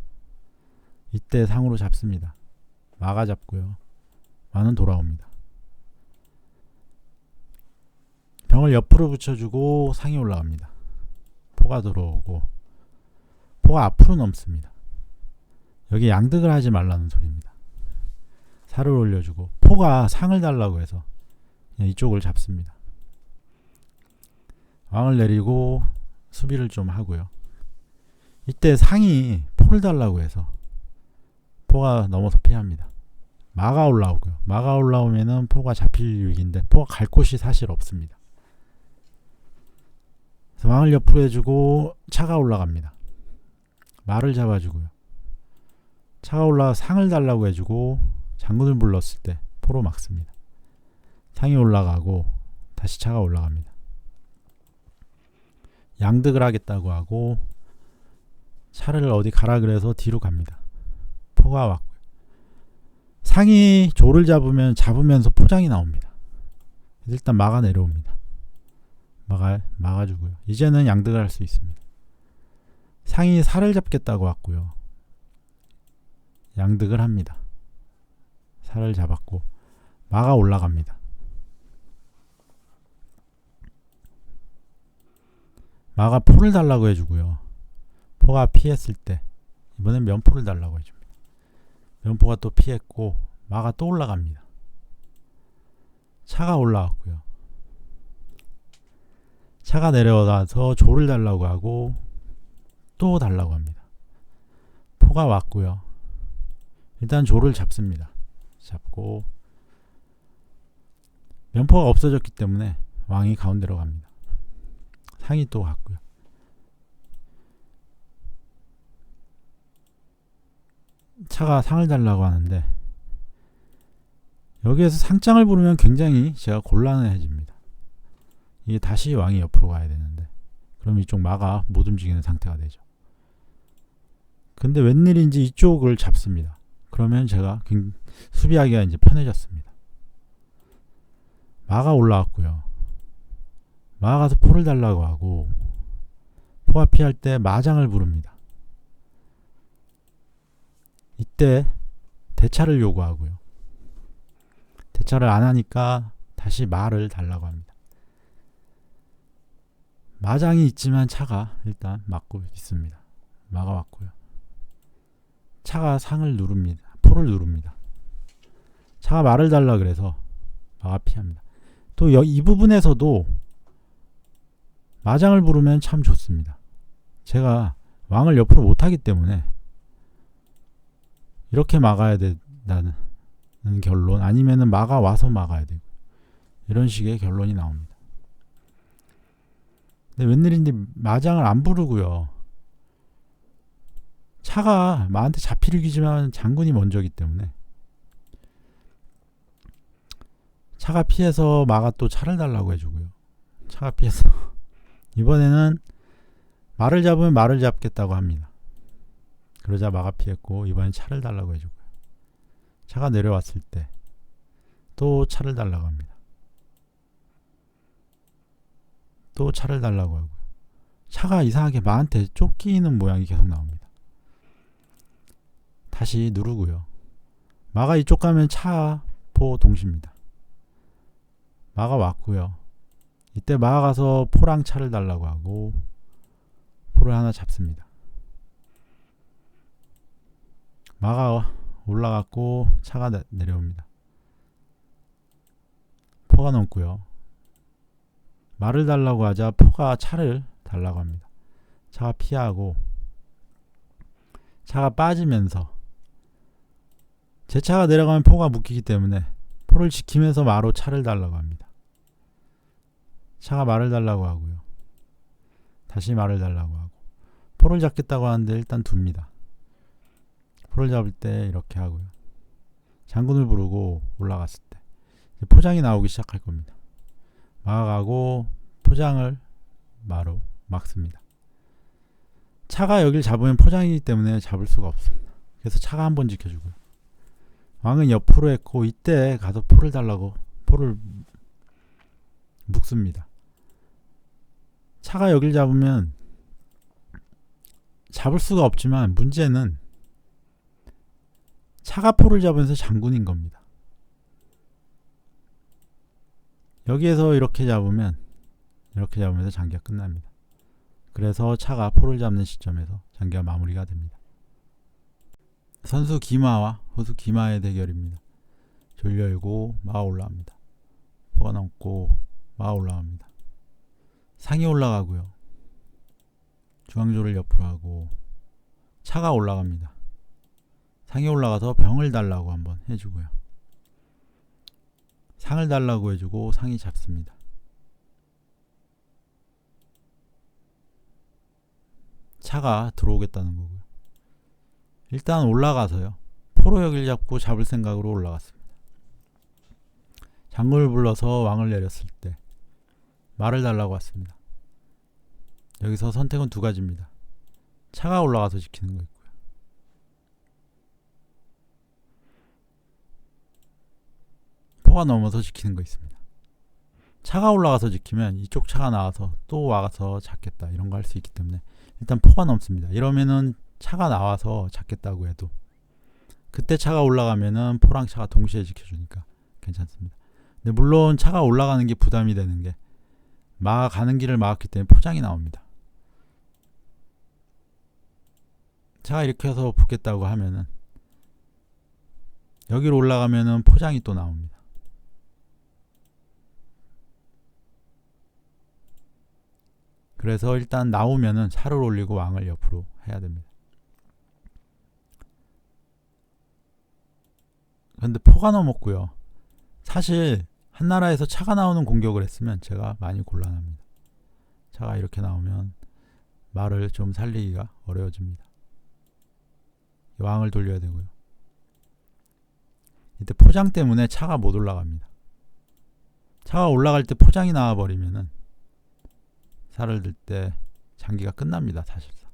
A: 이때 상으로 잡습니다. 마가 잡고요. 마는 돌아옵니다. 병을 옆으로 붙여주고 상이 올라갑니다. 포가 들어오고 포가 앞으로 넘습니다. 여기 양득을 하지 말라는 소리입니다. 살을 올려주고 포가 상을 달라고 해서 이쪽을 잡습니다. 왕을 내리고 수비를 좀 하고요. 이때 상이 포를 달라고 해서 포가 넘어서 피합니다. 마가 올라오고요. 마가 올라오면은 포가 잡힐 위기인데 포가 갈 곳이 사실 없습니다. 그래서 왕을 옆으로 해주고 차가 올라갑니다. 마를 잡아주고요. 차가 올라가 상을 달라고 해주고 장군을 불렀을 때 포로 막습니다. 상이 올라가고 다시 차가 올라갑니다. 양득을 하겠다고 하고 차를 어디 가라 그래서 뒤로 갑니다. 포가 왔고요. 상이 조를 잡으면서 포장이 나옵니다. 일단 마가 내려옵니다. 막아주고요. 이제는 양득을 할 수 있습니다. 상이 살을 잡겠다고 왔고요. 양득을 합니다. 살을 잡았고 마가 올라갑니다. 마가 포를 달라고 해주고요. 포가 피했을 때 이번엔 면포를 달라고 해줍니다. 면포가 또 피했고 마가 또 올라갑니다. 차가 올라왔고요. 차가 내려가서 조를 달라고 하고 또 달라고 합니다. 포가 왔고요. 일단 조를 잡습니다. 잡고 면포가 없어졌기 때문에 왕이 가운데로 갑니다. 상이 또 갔고요. 차가 상을 달라고 하는데 여기에서 상장을 부르면 굉장히 제가 곤란해집니다. 이게 다시 왕이 옆으로 가야 되는데 그럼 이쪽 마가 못 움직이는 상태가 되죠. 근데 웬일인지 이쪽을 잡습니다. 그러면 제가 수비하기가 이제 편해졌습니다. 마가 올라왔고요. 마가 가서 포를 달라고 하고 포가 피할 때 마장을 부릅니다. 이때 대차를 요구하고요. 대차를 안 하니까 다시 마를 달라고 합니다. 마장이 있지만 차가 일단 막고 있습니다. 마가 왔고요. 차가 상을 누릅니다. 포를 누릅니다. 차가 마를 달라 그래서 마가 피합니다. 또 이 부분에서도 마장을 부르면 참 좋습니다. 제가 왕을 옆으로 못하기 때문에 이렇게 막아야 된다는 결론, 아니면은 마가 와서 막아야 되고 이런 식의 결론이 나옵니다. 근데 웬일인지 마장을 안 부르고요. 차가 마한테 잡힐 위기지만 장군이 먼저기 때문에 차가 피해서 마가 또 차를 달라고 해주고요. 차가 피해서 이번에는 말을 잡으면 말을 잡겠다고 합니다. 그러자 마가 피했고 이번엔 차를 달라고 해주고요. 차가 내려왔을 때 또 차를 달라고 합니다. 또 차를 달라고 하고요. 차가 이상하게 마한테 쫓기는 모양이 계속 나옵니다. 다시 누르고요. 마가 이쪽 가면 차, 포 동시입니다. 마가 왔고요. 이때 마가 가서 포랑 차를 달라고 하고 포를 하나 잡습니다. 마가 올라갔고 차가 내려옵니다. 포가 넘고요. 말을 달라고 하자 포가 차를 달라고 합니다. 차가 피하고 차가 빠지면서 제 차가 내려가면 포가 묶이기 때문에 포를 지키면서 마로 차를 달라고 합니다. 차가 말을 달라고 하고요. 다시 말을 달라고 하고 포를 잡겠다고 하는데 일단 둡니다. 포를 잡을 때 이렇게 하고요. 장군을 부르고 올라갔을 때 포장이 나오기 시작할 겁니다. 마가 가고 포장을 마로 막습니다. 차가 여길 잡으면 포장이기 때문에 잡을 수가 없습니다. 그래서 차가 한번 지켜주고요. 왕은 옆으로 했고 이때 가서 포를 달라고 포를 묶습니다. 차가 여길 잡으면 잡을 수가 없지만 문제는 차가 포를 잡으면서 장군인 겁니다. 여기에서 이렇게 잡으면서 장기가 끝납니다. 그래서 차가 포를 잡는 시점에서 장기가 마무리가 됩니다. 선수 기마와 호수 기마의 대결입니다. 졸 열고 마가 올라옵니다. 포가 넘고 마가 올라갑니다. 상이 올라가고요. 중앙조를 옆으로 하고 차가 올라갑니다. 상이 올라가서 병을 달라고 한번 해주고요. 상을 달라고 해주고 상이 잡습니다. 차가 들어오겠다는 거고요. 일단 올라가서요. 포로 여기를 잡고 잡을 생각으로 올라갔습니다. 장군을 불러서 왕을 내렸을 때 말을 달라고 왔습니다. 여기서 선택은 두 가지입니다. 차가 올라가서 지키는 거 있고요. 포가 넘어서 지키는 거 있습니다. 차가 올라가서 지키면 이쪽 차가 나와서 또 와서 잡겠다 이런 거 할 수 있기 때문에 일단 포가 넘습니다. 이러면은 차가 나와서 잡겠다고 해도 그때 차가 올라가면은 포랑 차가 동시에 지켜주니까 괜찮습니다. 근데 물론 차가 올라가는 게 부담이 되는 게 마가 가는 길을 막았기 때문에 포장이 나옵니다. 차가 이렇게 해서 붙겠다고 하면은 여기로 올라가면은 포장이 또 나옵니다. 그래서 일단 나오면은 살을 올리고 왕을 옆으로 해야 됩니다. 그런데 포가 넘었고요. 사실 한나라에서 차가 나오는 공격을 했으면 제가 많이 곤란합니다. 차가 이렇게 나오면 말을 좀 살리기가 어려워집니다. 왕을 돌려야 되고요. 이때 포장 때문에 차가 못 올라갑니다. 차가 올라갈 때 포장이 나와버리면은 살을 들 때 장기가 끝납니다. 사실상.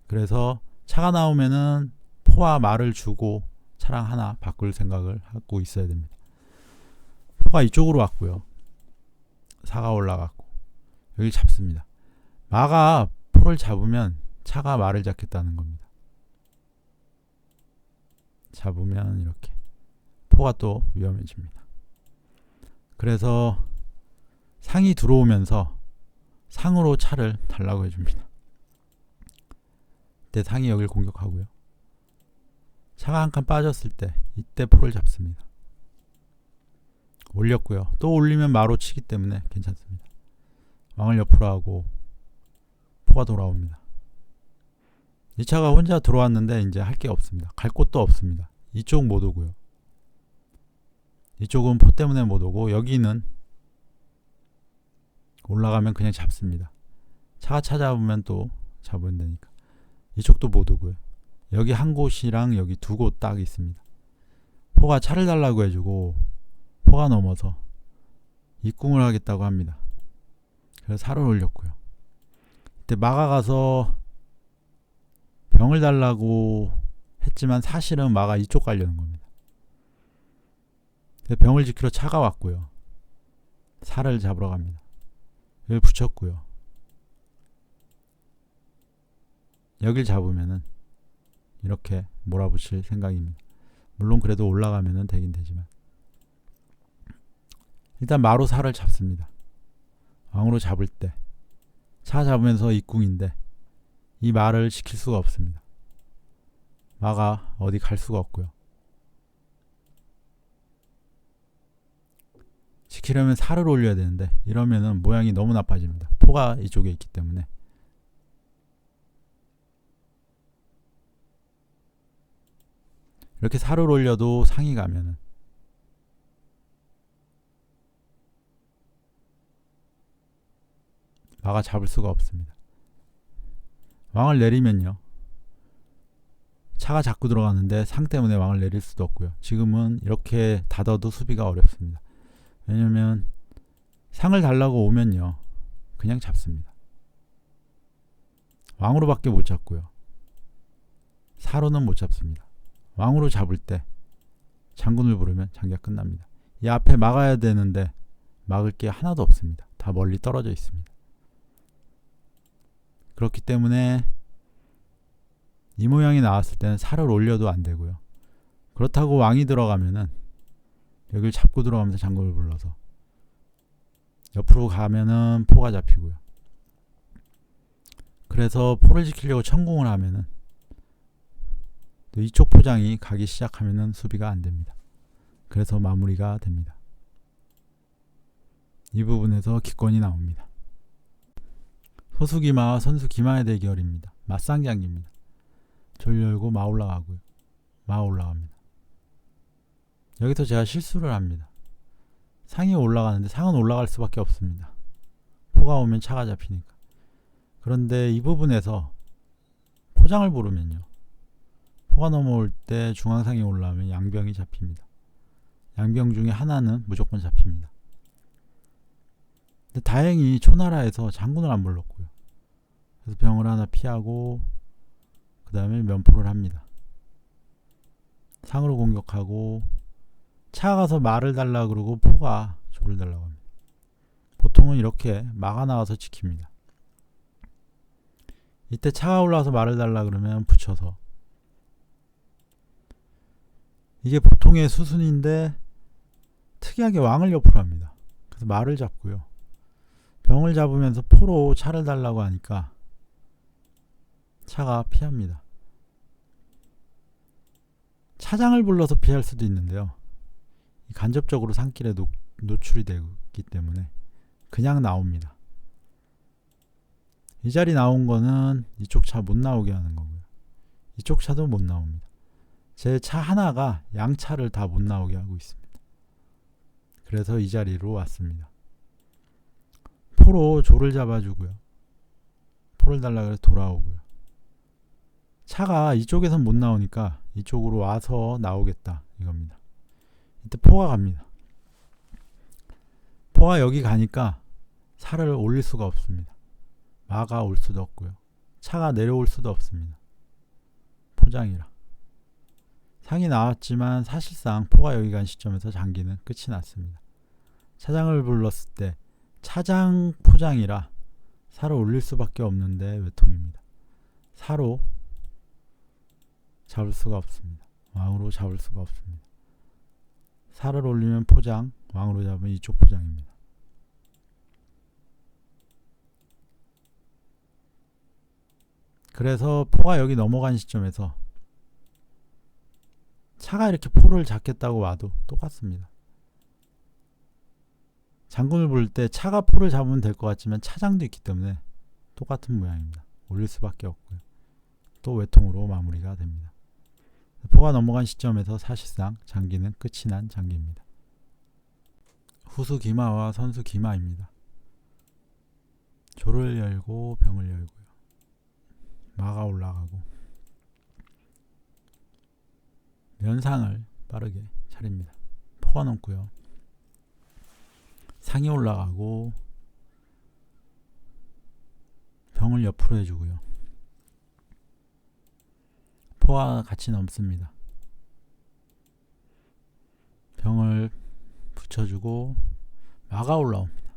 A: 그래서 차가 나오면은 포와 말을 주고 차랑 하나 바꿀 생각을 하고 있어야 됩니다. 포가 이쪽으로 왔고요. 사가 올라갔고 여기 잡습니다. 마가 포를 잡으면 차가 말을 잡겠다는 겁니다. 잡으면 이렇게 포가 또 위험해집니다. 그래서 상이 들어오면서 상으로 차를 달라고 해줍니다. 이때 상이 여기를 공격하고요. 차가 한 칸 빠졌을 때 이때 포를 잡습니다. 올렸고요. 또 올리면 마로 치기 때문에 괜찮습니다. 왕을 옆으로 하고 포가 돌아옵니다. 이 차가 혼자 들어왔는데 이제 할 게 없습니다. 갈 곳도 없습니다. 이쪽 못 오고요. 이쪽은 포 때문에 못 오고 여기는 올라가면 그냥 잡습니다. 차가 찾아보면 또 잡으면 되니까. 이쪽도 못 오고요. 여기 한 곳이랑 여기 두 곳 딱 있습니다. 포가 차를 달라고 해주고 포가 넘어서 입궁을 하겠다고 합니다. 그래서 살을 올렸고요. 이때 마가 가서 병을 달라고 했지만 사실은 마가 이쪽 가려는 겁니다. 병을 지키러 차가 왔고요. 살을 잡으러 갑니다. 여기 붙였고요. 여길 잡으면은 이렇게 몰아붙일 생각입니다. 물론 그래도 올라가면은 되긴 되지만 일단 마로 살을 잡습니다. 왕으로 잡을 때 차 잡으면서 입궁인데 이 마를 지킬 수가 없습니다. 마가 어디 갈 수가 없고요. 지키려면 살을 올려야 되는데 이러면은 모양이 너무 나빠집니다. 포가 이쪽에 있기 때문에. 이렇게 살을 올려도 상이 가면은 마가 잡을 수가 없습니다. 왕을 내리면요. 차가 자꾸 들어가는데 상 때문에 왕을 내릴 수도 없고요. 지금은 이렇게 닫아도 수비가 어렵습니다. 왜냐면 상을 달라고 오면요. 그냥 잡습니다. 왕으로밖에 못 잡고요. 사로는 못 잡습니다. 왕으로 잡을 때 장군을 부르면 장기가 끝납니다. 이 앞에 막아야 되는데 막을 게 하나도 없습니다. 다 멀리 떨어져 있습니다. 그렇기 때문에 이 모양이 나왔을 때는 살을 올려도 안 되고요. 그렇다고 왕이 들어가면은 여기를 잡고 들어가면서 장군을 불러서 옆으로 가면은 포가 잡히고요. 그래서 포를 지키려고 천궁을 하면은 또 이쪽 포장이 가기 시작하면은 수비가 안 됩니다. 그래서 마무리가 됩니다. 이 부분에서 기권이 나옵니다. 소수기마와 선수기마의 대결입니다. 맞상장기입니다. 졸 열고 마 올라가고요. 마 올라갑니다. 여기서 제가 실수를 합니다. 상이 올라가는데 상은 올라갈 수밖에 없습니다. 포가 오면 차가 잡히니까. 그런데 이 부분에서 포장을 부르면요, 포가 넘어올 때 중앙상이 올라오면 양병이 잡힙니다. 양병 중에 하나는 무조건 잡힙니다. 근데 다행히 초나라에서 장군을 안 불렀고요. 그래서 병을 하나 피하고 그 다음에 면포를 합니다. 상으로 공격하고 차가 가서 말을 달라 그러고 포가 조를 달라고 합니다. 보통은 이렇게 마가 나와서 지킵니다. 이때 차가 올라와서 말을 달라 그러면 붙여서, 이게 보통의 수순인데 특이하게 왕을 옆으로 합니다. 그래서 말을 잡고요. 병을 잡으면서 포로 차를 달라고 하니까 차가 피합니다. 차장을 불러서 피할 수도 있는데요, 간접적으로 산길에 노출이 되기 때문에 그냥 나옵니다. 이 자리 나온 거는 이쪽 차 못 나오게 하는 거고요. 이쪽 차도 못 나옵니다. 제 차 하나가 양 차를 다 못 나오게 하고 있습니다. 그래서 이 자리로 왔습니다. 포로 조를 잡아주고요. 포를 달라 그래서 돌아오고요. 차가 이쪽에선 못 나오니까 이쪽으로 와서 나오겠다 이겁니다. 이때 포가 갑니다. 포가 여기 가니까 살을 올릴 수가 없습니다. 마가 올 수도 없고요. 차가 내려올 수도 없습니다. 포장이라. 상이 나왔지만 사실상 포가 여기 간 시점에서 장기는 끝이 났습니다. 차장을 불렀을 때 차장 포장이라 살을 올릴 수밖에 없는데 외통입니다. 사로 잡을 수가 없습니다. 왕으로 잡을 수가 없습니다. 살을 올리면 포장, 왕으로 잡으면 이쪽 포장입니다. 그래서 포가 여기 넘어간 시점에서 차가 이렇게 포를 잡겠다고 와도 똑같습니다. 장군을 부를 때 차가 포를 잡으면 될 것 같지만 차장도 있기 때문에 똑같은 모양입니다. 올릴 수밖에 없고요. 또 외통으로 마무리가 됩니다. 포가 넘어간 시점에서 사실상 장기는 끝이 난 장기입니다. 후수 기마와 선수 기마입니다. 조를 열고 병을 열고요. 마가 올라가고 면상을 빠르게 차립니다. 포가 넘고요. 상이 올라가고 병을 옆으로 해주고요. 포와 같이 넘습니다. 병을 붙여주고 마가 올라옵니다.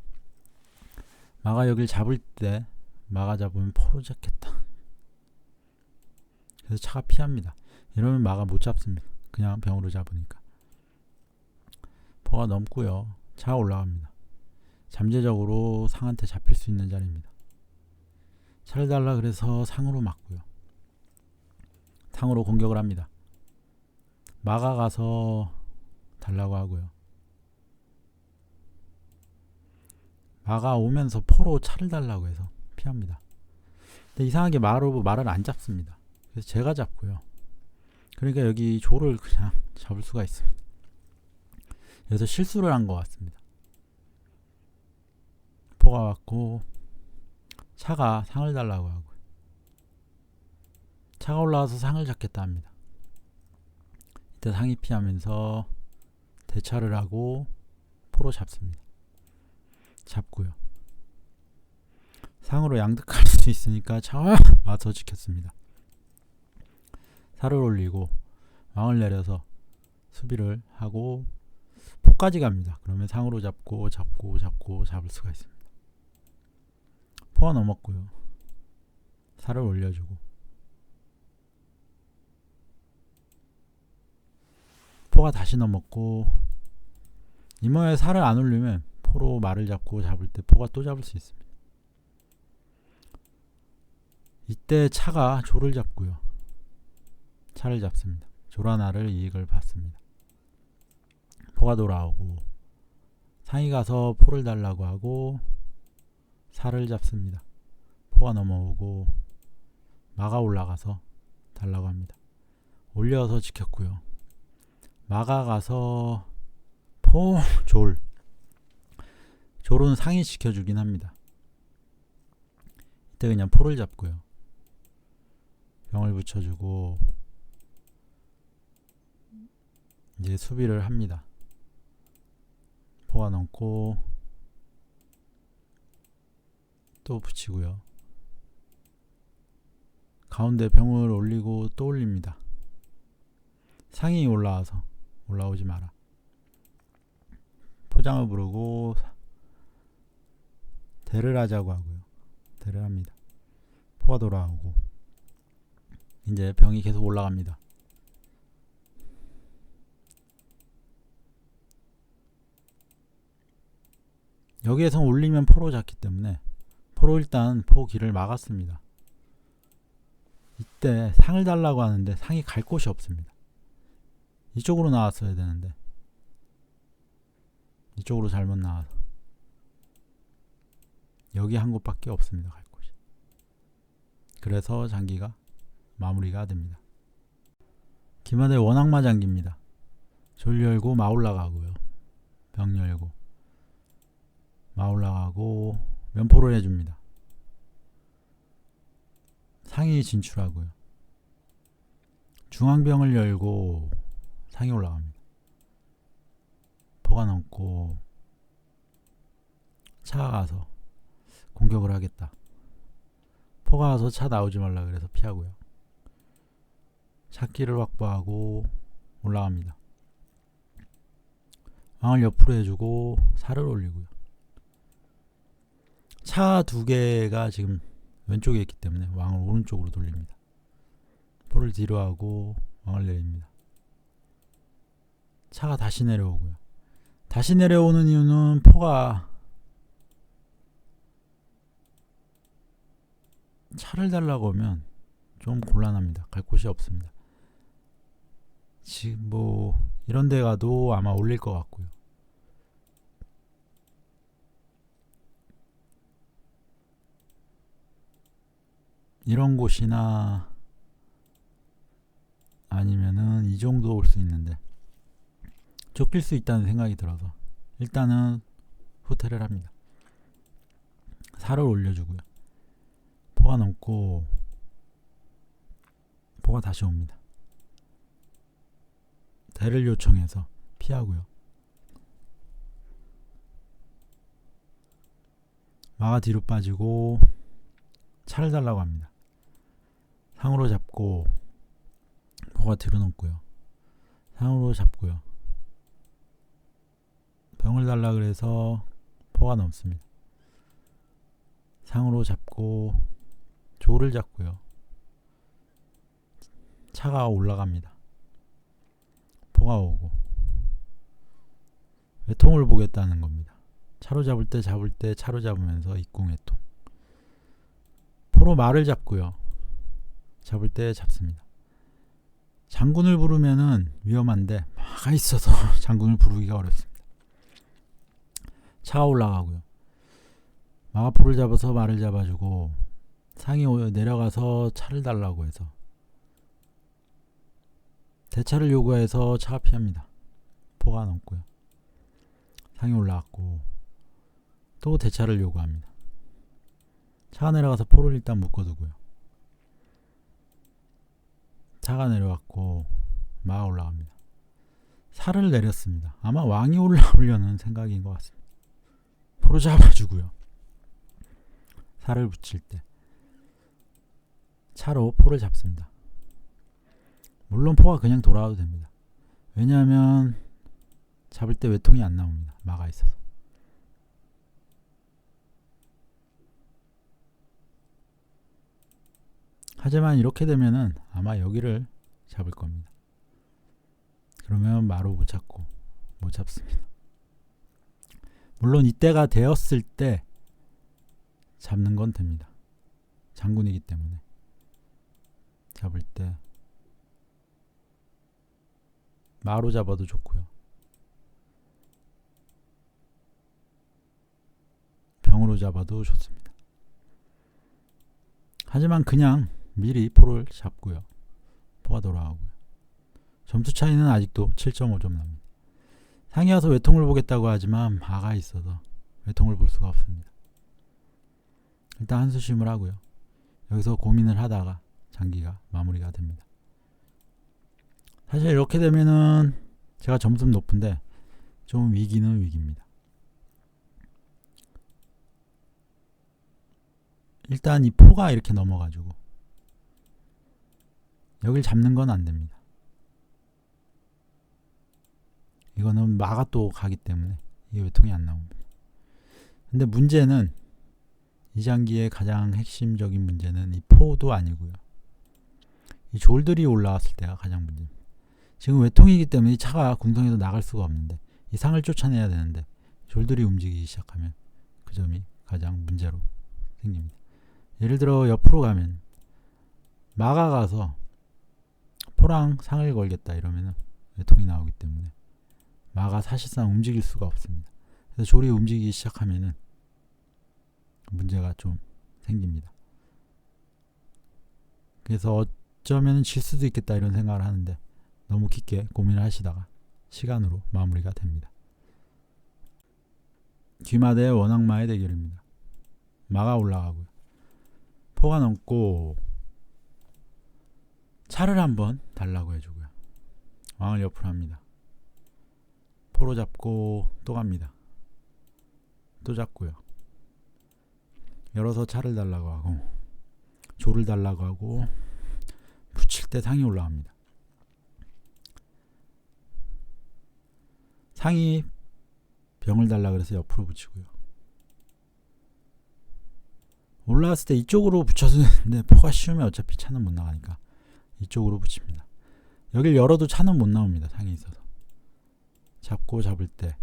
A: 마가 여길 잡을 때 마가 잡으면 포로 잡겠다. 그래서 차가 피합니다. 이러면 마가 못 잡습니다. 그냥 병으로 잡으니까. 포가 넘고요. 차가 올라갑니다. 잠재적으로 상한테 잡힐 수 있는 자리입니다. 차를 달라 그래서 상으로 막고요. 상으로 공격을 합니다. 마가 가서 달라고 하고요. 마가 오면서 포로 차를 달라고 해서 피합니다. 근데 이상하게 말을 안 잡습니다. 그래서 제가 잡고요. 그러니까 여기 조를 그냥 잡을 수가 있습니다. 그래서 실수를 한 것 같습니다. 포가 왔고 차가 상을 달라고 하고 차가 올라와서 상을 잡겠다 합니다. 이때 상이 피하면서 대차를 하고 포로 잡습니다. 잡고요. 상으로 양득할 수 있으니까 차가 와서 지켰습니다. 살을 올리고 왕을 내려서 수비를 하고 포까지 갑니다. 그러면 상으로 잡고 잡을 수가 있습니다. 포가 넘었고요. 살을 올려주고 포가 다시 넘었고 이모에 살을 안 올리면 포로 말을 잡고 잡을 때 포가 또 잡을 수 있습니다. 이때 차가 조를 잡고요. 차를 잡습니다. 조라나를 이익을 받습니다. 포가 돌아오고 상이 가서 포를 달라고 하고 살을 잡습니다. 포가 넘어오고 마가 올라가서 달라고 합니다. 올려서 지켰고요. 마가 가서 포, 졸은 상이 지켜주긴 합니다. 이때 그냥 포를 잡고요. 병을 붙여주고 이제 수비를 합니다. 포가 넘고 또 붙이고요. 가운데 병을 올리고 또 올립니다. 상이 올라오지 마라. 포장을 부르고 대를 하자고 하고요. 대를 합니다. 포가 돌아오고 이제 병이 계속 올라갑니다. 여기에서 올리면 포로 잡기 때문에 포로 일단 포 길을 막았습니다. 이때 상을 달라고 하는데 상이 갈 곳이 없습니다. 이쪽으로 나왔어야 되는데 이쪽으로 잘못 나와서 여기 한 곳밖에 없습니다. 갈 곳이. 그래서 장기가 마무리가 됩니다. 기마대 원악마 장기입니다. 졸 열고 마 올라가고요. 병 열고 마 올라가고 면포를 해줍니다. 상이 진출하고요. 중앙병을 열고 상이 올라갑니다. 포가 넘고 차가 가서 공격을 하겠다. 포가 가서 차 나오지 말라 그래서 피하고요. 차기를 확보하고 올라갑니다. 왕을 옆으로 해주고 살을 올리고요. 차 두 개가 지금 왼쪽에 있기 때문에 왕을 오른쪽으로 돌립니다. 포를 뒤로 하고 왕을 내립니다. 차가 다시 내려오고요. 다시 내려오는 이유는 포가 차를 달라고 하면 좀 곤란합니다. 갈 곳이 없습니다. 지금 뭐 이런 데 가도 아마 올릴 것 같고요. 이런 곳이나 아니면은 이 정도 올 수 있는데 쫓길 수 있다는 생각이 들어서 일단은 후퇴를 합니다. 살을 올려주고요. 포가 넘고 포가 다시 옵니다. 대를 요청해서 피하고요. 마가 뒤로 빠지고 차를 달라고 합니다. 상으로 잡고 포가 뒤로 넘고요. 상으로 잡고요. 병을 달라 그래서 포가 넘습니다. 상으로 잡고 조를 잡고요. 차가 올라갑니다. 포가 오고 외통을 보겠다는 겁니다. 차로 잡을 때 차로 잡으면서 입궁외통. 포로 말을 잡고요. 잡을 때 잡습니다. 장군을 부르면은 위험한데 마가 있어서 장군을 부르기가 어렵습니다. 차가 올라가고요. 마가 포를 잡아서 말을 잡아주고 상이 내려가서 차를 달라고 해서 대차를 요구해서 차가 피합니다. 포가 넘고요. 상이 올라왔고 또 대차를 요구합니다. 차가 내려가서 포를 일단 묶어두고요. 차가 내려왔고 마가 올라갑니다. 살을 내렸습니다. 아마 왕이 올라오려는 생각인 것 같습니다. 포를 잡아주고요. 살을 붙일 때 차로 포를 잡습니다. 물론 포가 그냥 돌아와도 됩니다. 왜냐하면 잡을 때 외통이 안 나옵니다. 마가 있어서. 하지만 이렇게 되면은 아마 여기를 잡을 겁니다. 그러면 마로 못 잡습니다. 물론 이때가 되었을 때 잡는 건 됩니다. 장군이기 때문에 잡을 때 마로 잡아도 좋고요. 병으로 잡아도 좋습니다. 하지만 그냥 미리 포를 잡고요. 포가 돌아가고요. 점수 차이는 아직도 7.5점 납니다. 상이 와서 외통을 보겠다고 하지만 마가 있어서 외통을 볼 수가 없습니다. 일단 한수심을 하고요. 여기서 고민을 하다가 장기가 마무리가 됩니다. 사실 이렇게 되면은 제가 점수는 높은데 좀 위기는 위기입니다. 일단 이 포가 이렇게 넘어가지고 여길 잡는 건 안 됩니다. 이거는 마가 또 가기 때문에 이 외통이 안 나옵니다. 근데 문제는 이 장기의 가장 핵심적인 문제는 이 포도 아니고요. 이 졸들이 올라왔을 때가 가장 문제입니다. 지금 외통이기 때문에 이 차가 궁성에서 나갈 수가 없는데 이 상을 쫓아내야 되는데 졸들이 움직이기 시작하면 그 점이 가장 문제로 생깁니다. 예를 들어 옆으로 가면 마가 가서 포랑 상을 걸겠다 이러면 외통이 나오기 때문에 마가 사실상 움직일 수가 없습니다. 그래서 졸이 움직이기 시작하면은 문제가 좀 생깁니다. 그래서 어쩌면 질 수도 있겠다 이런 생각을 하는데 너무 깊게 고민을 하시다가 시간으로 마무리가 됩니다. 귀마 대 원악마의 대결입니다. 마가 올라가고요. 포가 넘고 차를 한번 달라고 해주고요. 왕을 옆으로 합니다. 포로 잡고 또 갑니다. 또 잡고요. 열어서 차를 달라고 하고 조를 달라고 하고 붙일 때 상이 올라갑니다. 상이 병을 달라 그래서 옆으로 붙이고요. 올라왔을 때 이쪽으로 붙여서 근데 포가 씌우면 어차피 차는 못 나가니까 이쪽으로 붙입니다. 여길 열어도 차는 못 나옵니다. 상이 있어서. 잡고 잡을 때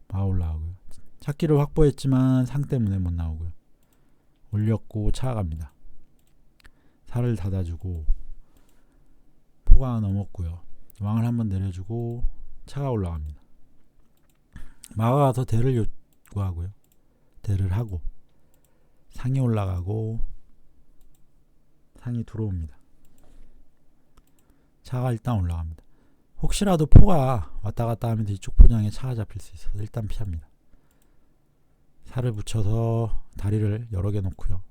A: 마 올라가고요. 찾기를 확보했지만 상 때문에 못 나오고요. 올렸고 차가 갑니다. 살을 닫아주고 포가 넘었고요. 왕을 한번 내려주고 차가 올라갑니다. 마가 가서 대를 요구하고요. 대를 하고 상이 올라가고 상이 들어옵니다. 차가 일단 올라갑니다. 혹시라도 포가 왔다 갔다 하면서 이쪽 포장에 차가 잡힐 수 있어서 일단 피합니다. 살을 붙여서 다리를 여러 개 놓고요.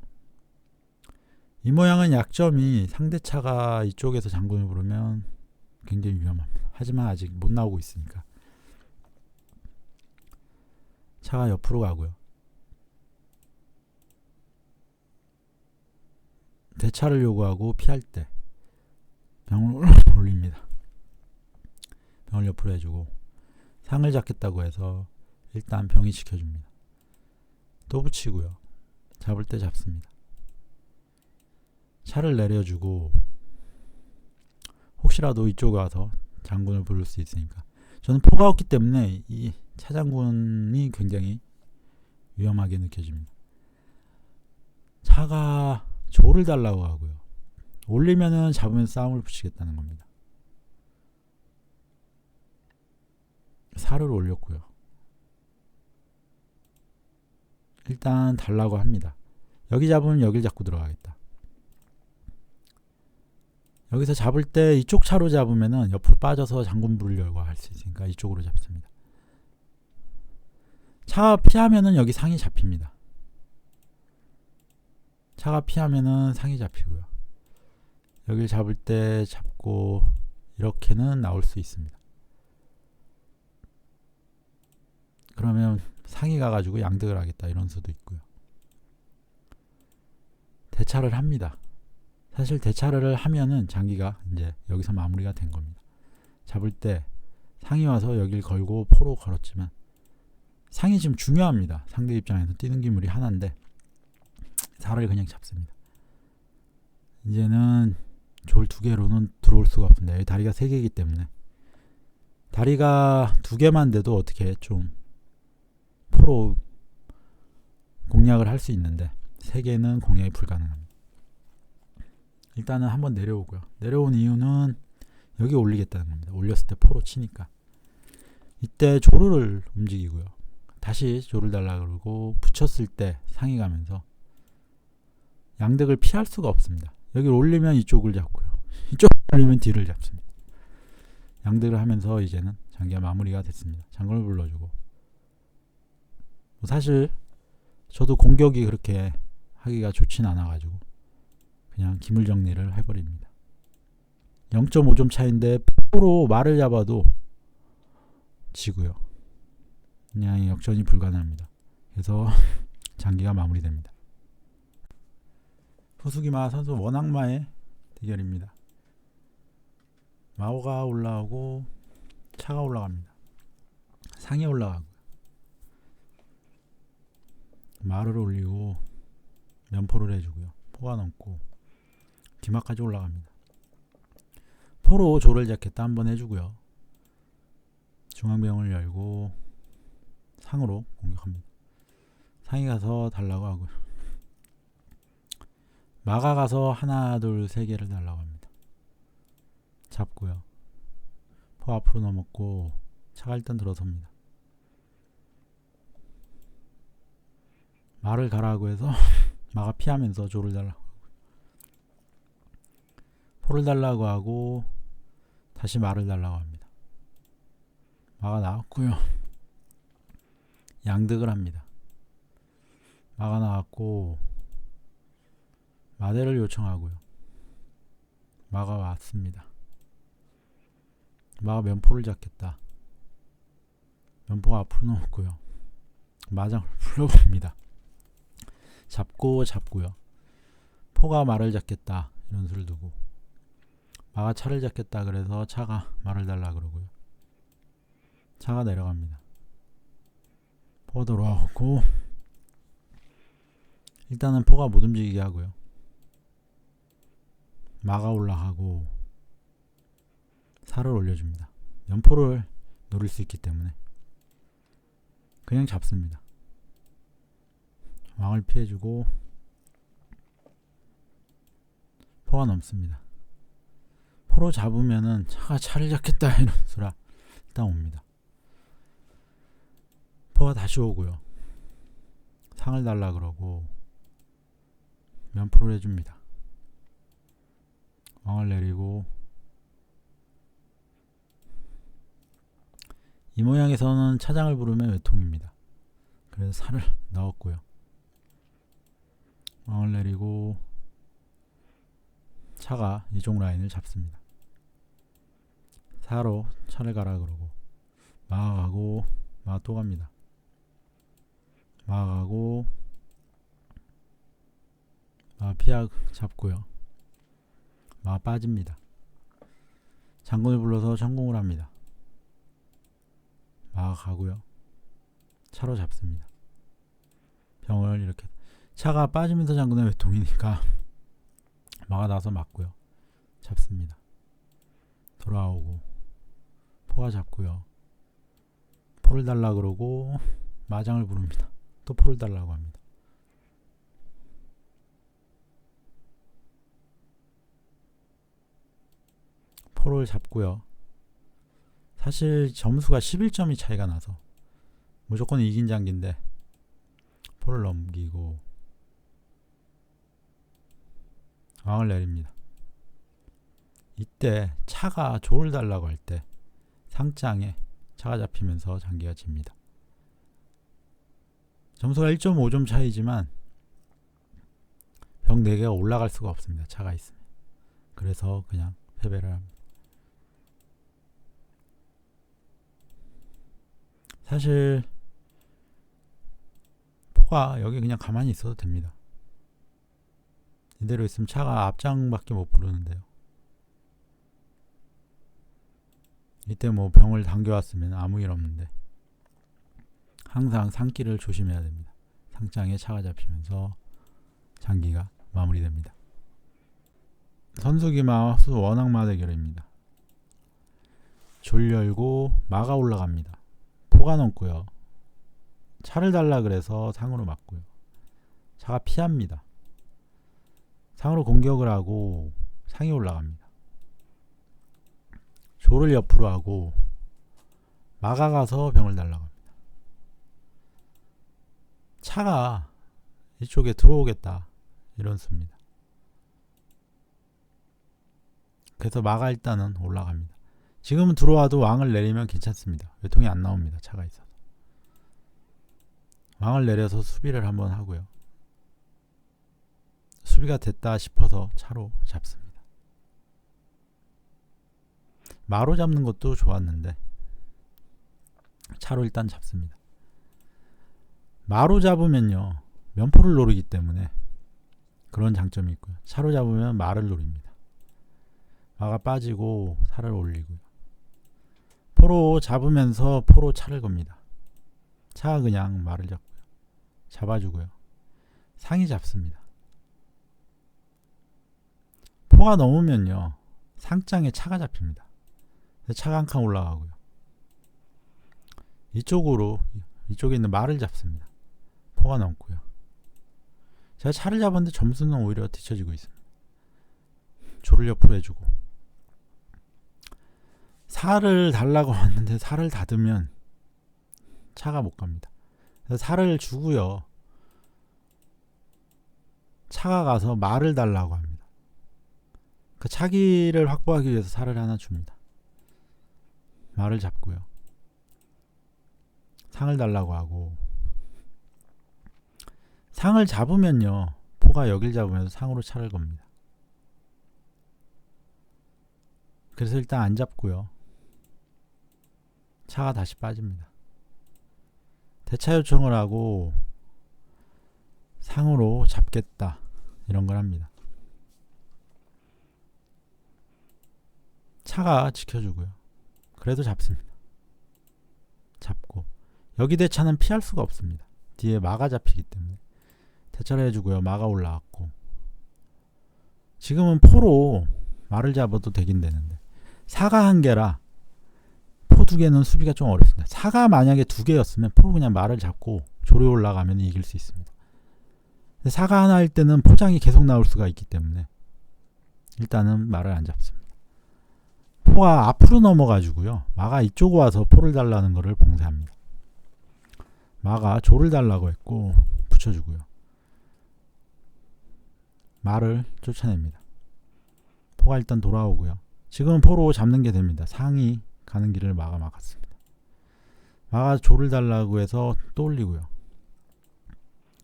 A: 이 모양은 약점이 상대 차가 이쪽에서 장군을 부르면 굉장히 위험합니다. 하지만 아직 못 나오고 있으니까 차가 옆으로 가고요. 대차를 요구하고 피할 때 병을 올립니다. 병을 옆으로 해주고 상을 잡겠다고 해서 일단 병이 지켜줍니다. 또 붙이고요. 잡을 때 잡습니다. 차를 내려주고 혹시라도 이쪽에 와서 장군을 부를 수 있으니까 저는 포가 없기 때문에 이 차장군이 굉장히 위험하게 느껴집니다. 차가 조를 달라고 하고요. 올리면은 잡으면 싸움을 붙이겠다는 겁니다. 살을 올렸고요. 일단 달라고 합니다. 여기 잡으면 여길 잡고 들어가겠다. 여기서 잡을 때 이쪽 차로 잡으면은 옆으로 빠져서 장군 부르려고 할 수 있으니까 이쪽으로 잡습니다. 차가 피하면은 여기 상이 잡힙니다. 차가 피하면은 상이 잡히고요. 여길 잡을 때 잡고 이렇게는 나올 수 있습니다. 그러면 상이 가가지고 양득을 하겠다 이런 수도 있고요. 대차를 합니다. 사실 대차를 하면은 장기가 이제 여기서 마무리가 된 겁니다. 잡을 때 상이 와서 여길 걸고 포로 걸었지만 상이 지금 중요합니다. 상대 입장에서 뛰는 기물이 하나인데 살을 그냥 잡습니다. 이제는 졸 2개로는 들어올 수가 없습니다. 여기 다리가 3개이기 때문에 다리가 2개만 돼도 어떻게 좀 포로 공략을 할 수 있는데 3개는 공략이 불가능합니다. 일단은 한번 내려오고요. 내려온 이유는 여기 올리겠다는 겁니다. 올렸을 때 포로 치니까. 이때 조르를 움직이고요. 다시 조를 달라 그러고 붙였을 때 상이 가면서 양득을 피할 수가 없습니다. 여기를 올리면 이쪽을 잡고요. 이쪽을 올리면 뒤를 잡습니다. 양득을 하면서 이제는 장기가 마무리가 됐습니다. 장군을 불러주고 사실 저도 공격이 그렇게 하기가 좋진 않아가지고 그냥 기물 정리를 해버립니다. 0.5점 차인데 포로 말을 잡아도 지고요. 그냥 역전이 불가능합니다. 그래서 장기가 마무리됩니다. 후수기마 선수 원악마의 대결입니다. 마오가 올라오고 차가 올라갑니다. 상이 올라가고 말을 올리고 면포를 해주고요. 포가 넘고 기마까지 올라갑니다. 포로 조를 잡겠다 한번 해주고요. 중앙병을 열고 상으로 공격합니다. 상이 가서 달라고 하고요. 마가 가서 하나 둘 세 개를 달라고 합니다. 잡고요. 포 앞으로 넘었고 차가 일단 들어섭니다. 말을 가라고 해서 마가 피하면서 조를 달라고 하고 포를 달라고 하고 다시 말을 달라고 합니다. 마가 나왔고요. 양득을 합니다. 마가 나왔고 마대를 요청하고요. 마가 왔습니다. 마가 면포를 잡겠다. 면포가 앞으로 넘었고요. 마장을 불러봅니다. 잡고요. 포가 말을 잡겠다 이런 수를 두고 마가 차를 잡겠다 그래서 차가 말을 달라 그러고요. 차가 내려갑니다. 포가 돌아오고 일단은 포가 못 움직이게 하고요. 마가 올라가고 살을 올려줍니다. 면포를 노릴 수 있기 때문에 그냥 잡습니다. 왕을 피해주고 포가 넘습니다. 포로 잡으면은 차가 차를 잡겠다 이런 수라 일단 옵니다. 포가 다시 오고요. 상을 달라 그러고 면포를 해줍니다. 왕을 내리고 이 모양에서는 차장을 부르면 외통입니다. 그래서 살을 넣었고요. 왕을 내리고 차가 이쪽 라인을 잡습니다. 사로 차를 가라 그러고 마가 가고 마가 또 갑니다. 마가 가고 마가 피하 잡고요. 마가 빠집니다. 장군을 불러서 전공을 합니다. 마가 가고요. 차로 잡습니다. 병을 이렇게 차가 빠지면서 장군의 외통이니까 마가 나서 맞고요. 잡습니다. 돌아오고 포가 잡고요. 포를 달라 그러고 마장을 부릅니다. 또 포를 달라고 합니다. 포를 잡고요. 사실 점수가 11점이 차이가 나서 무조건 이긴 장기인데 포를 넘기고 왕을 내립니다. 이때 차가 조를 달라고 할 때 상장에 차가 잡히면서 장기가 집니다. 점수가 1.5점 차이지만 병 4개가 올라갈 수가 없습니다. 차가 있으면. 그래서 그냥 패배를 합니다. 사실 포가 여기 그냥 가만히 있어도 됩니다. 이대로 있으면 차가 앞장밖에 못 부르는데요. 이때 뭐 병을 당겨왔으면 아무 일 없는데 항상 상기를 조심해야 됩니다. 상장에 차가 잡히면서 장기가 마무리됩니다. 선수기마와 원악마 대결입니다. 졸 열고 마가 올라갑니다. 포가 넘고요. 차를 달라 그래서 상으로 맞고요. 차가 피합니다. 상으로 공격을 하고 상이 올라갑니다. 조를 옆으로 하고 마가 가서 병을 달라고 합니다. 차가 이쪽에 들어오겠다 이런 수입니다. 그래서 마가 일단은 올라갑니다. 지금은 들어와도 왕을 내리면 괜찮습니다. 외통이 안 나옵니다. 차가 있어서. 왕을 내려서 수비를 한번 하고요. 수비가 됐다 싶어서 차로 잡습니다. 마로 잡는 것도 좋았는데 차로 일단 잡습니다. 마로 잡으면요 면포를 노리기 때문에 그런 장점이 있고요. 차로 잡으면 마를 노립니다. 마가 빠지고 살을 올리고요. 포로 잡으면서 포로 차를 겁니다. 차가 그냥 마를 잡아주고요. 상이 잡습니다. 포가 넘으면요 상장에 차가 잡힙니다. 차가 한 칸 올라가고요. 이쪽에 있는 마를 잡습니다. 포가 넘고요. 제가 차를 잡았는데 점수는 오히려 뒤처지고 있습니다. 조를 옆으로 해주고 살을 달라고 왔는데 살을 닫으면 차가 못 갑니다. 그래서 살을 주고요. 차가 가서 말을 달라고 합니다. 그 차기를 확보하기 위해서 살을 하나 줍니다. 말을 잡고요. 상을 달라고 하고 상을 잡으면요 포가 여길 잡으면서 상으로 차를 겁니다. 그래서 일단 안 잡고요. 차가 다시 빠집니다. 대차 요청을 하고 상으로 잡겠다 이런 걸 합니다. 차가 지켜주고요. 그래도 잡습니다. 잡고 여기 대차는 피할 수가 없습니다. 뒤에 마가 잡히기 때문에 대차를 해주고요. 마가 올라왔고 지금은 포로 마를 잡아도 되긴 되는데 사가 한 개라 포 두 개는 수비가 좀 어렵습니다. 사가 만약에 두 개였으면 포로 그냥 마를 잡고 조리 올라가면 이길 수 있습니다. 근데 사가 하나일 때는 포장이 계속 나올 수가 있기 때문에 일단은 마를 안 잡습니다. 포가 앞으로 넘어가지고요. 마가 이쪽 와서 포를 달라는 것을 봉쇄합니다. 마가 조를 달라고 했고 붙여주고요. 마를 쫓아냅니다. 포가 일단 돌아오고요. 지금은 포로 잡는 게 됩니다. 상이 가는 길을 마가 막았습니다. 마가 조를 달라고 해서 또 올리고요.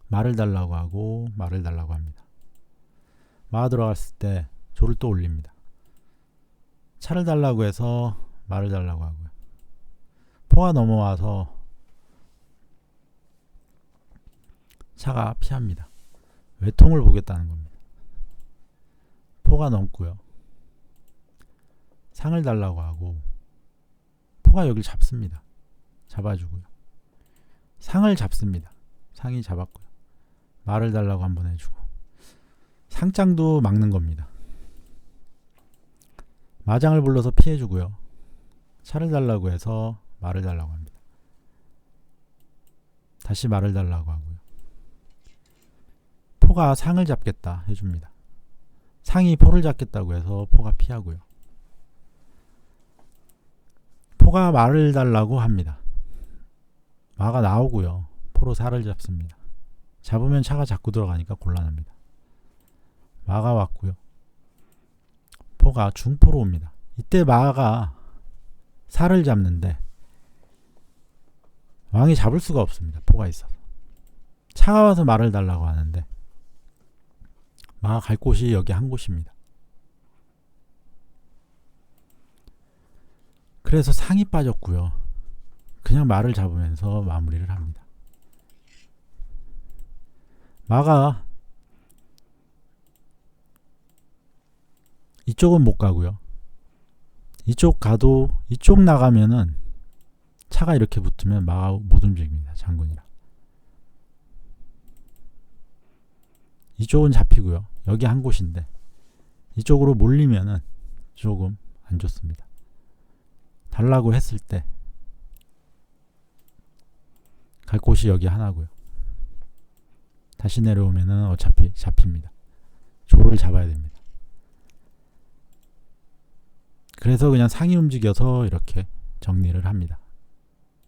A: 마를 달라고 하고 마를 달라고 합니다. 마가 들어갔을 때 조를 또 올립니다. 차를 달라고 해서 마를 달라고 하고요. 포가 넘어와서 차가 피합니다. 외통을 보겠다는 겁니다. 포가 넘고요. 상을 달라고 하고 포가 여길 잡습니다. 잡아주고요. 상을 잡습니다. 상이 잡았고요. 마를 달라고 한번 해주고 상장도 막는 겁니다. 마장을 불러서 피해주고요. 차를 달라고 해서 마를 달라고 합니다. 다시 마를 달라고 하고요. 포가 상을 잡겠다 해줍니다. 상이 포를 잡겠다고 해서 포가 피하고요. 포가 마를 달라고 합니다. 마가 나오고요. 포로 살을 잡습니다. 잡으면 차가 자꾸 들어가니까 곤란합니다. 마가 왔고요. 포가 중포로 옵니다. 이때 마가 살을 잡는데 왕이 잡을 수가 없습니다. 포가 있어서. 차가 와서 말을 달라고 하는데 마가 갈 곳이 여기 한 곳입니다. 그래서 상이 빠졌고요. 그냥 말을 잡으면서 마무리를 합니다. 마가 이쪽은 못 가고요. 이쪽 가도 이쪽 나가면은 차가 이렇게 붙으면 마가 못 움직입니다. 장군이라. 이쪽은 잡히고요. 여기 한 곳인데 이쪽으로 몰리면은 조금 안 좋습니다. 달라고 했을 때 갈 곳이 여기 하나고요. 다시 내려오면은 어차피 잡힙니다. 조를 잡아야 됩니다. 그래서 그냥 상이 움직여서 이렇게 정리를 합니다.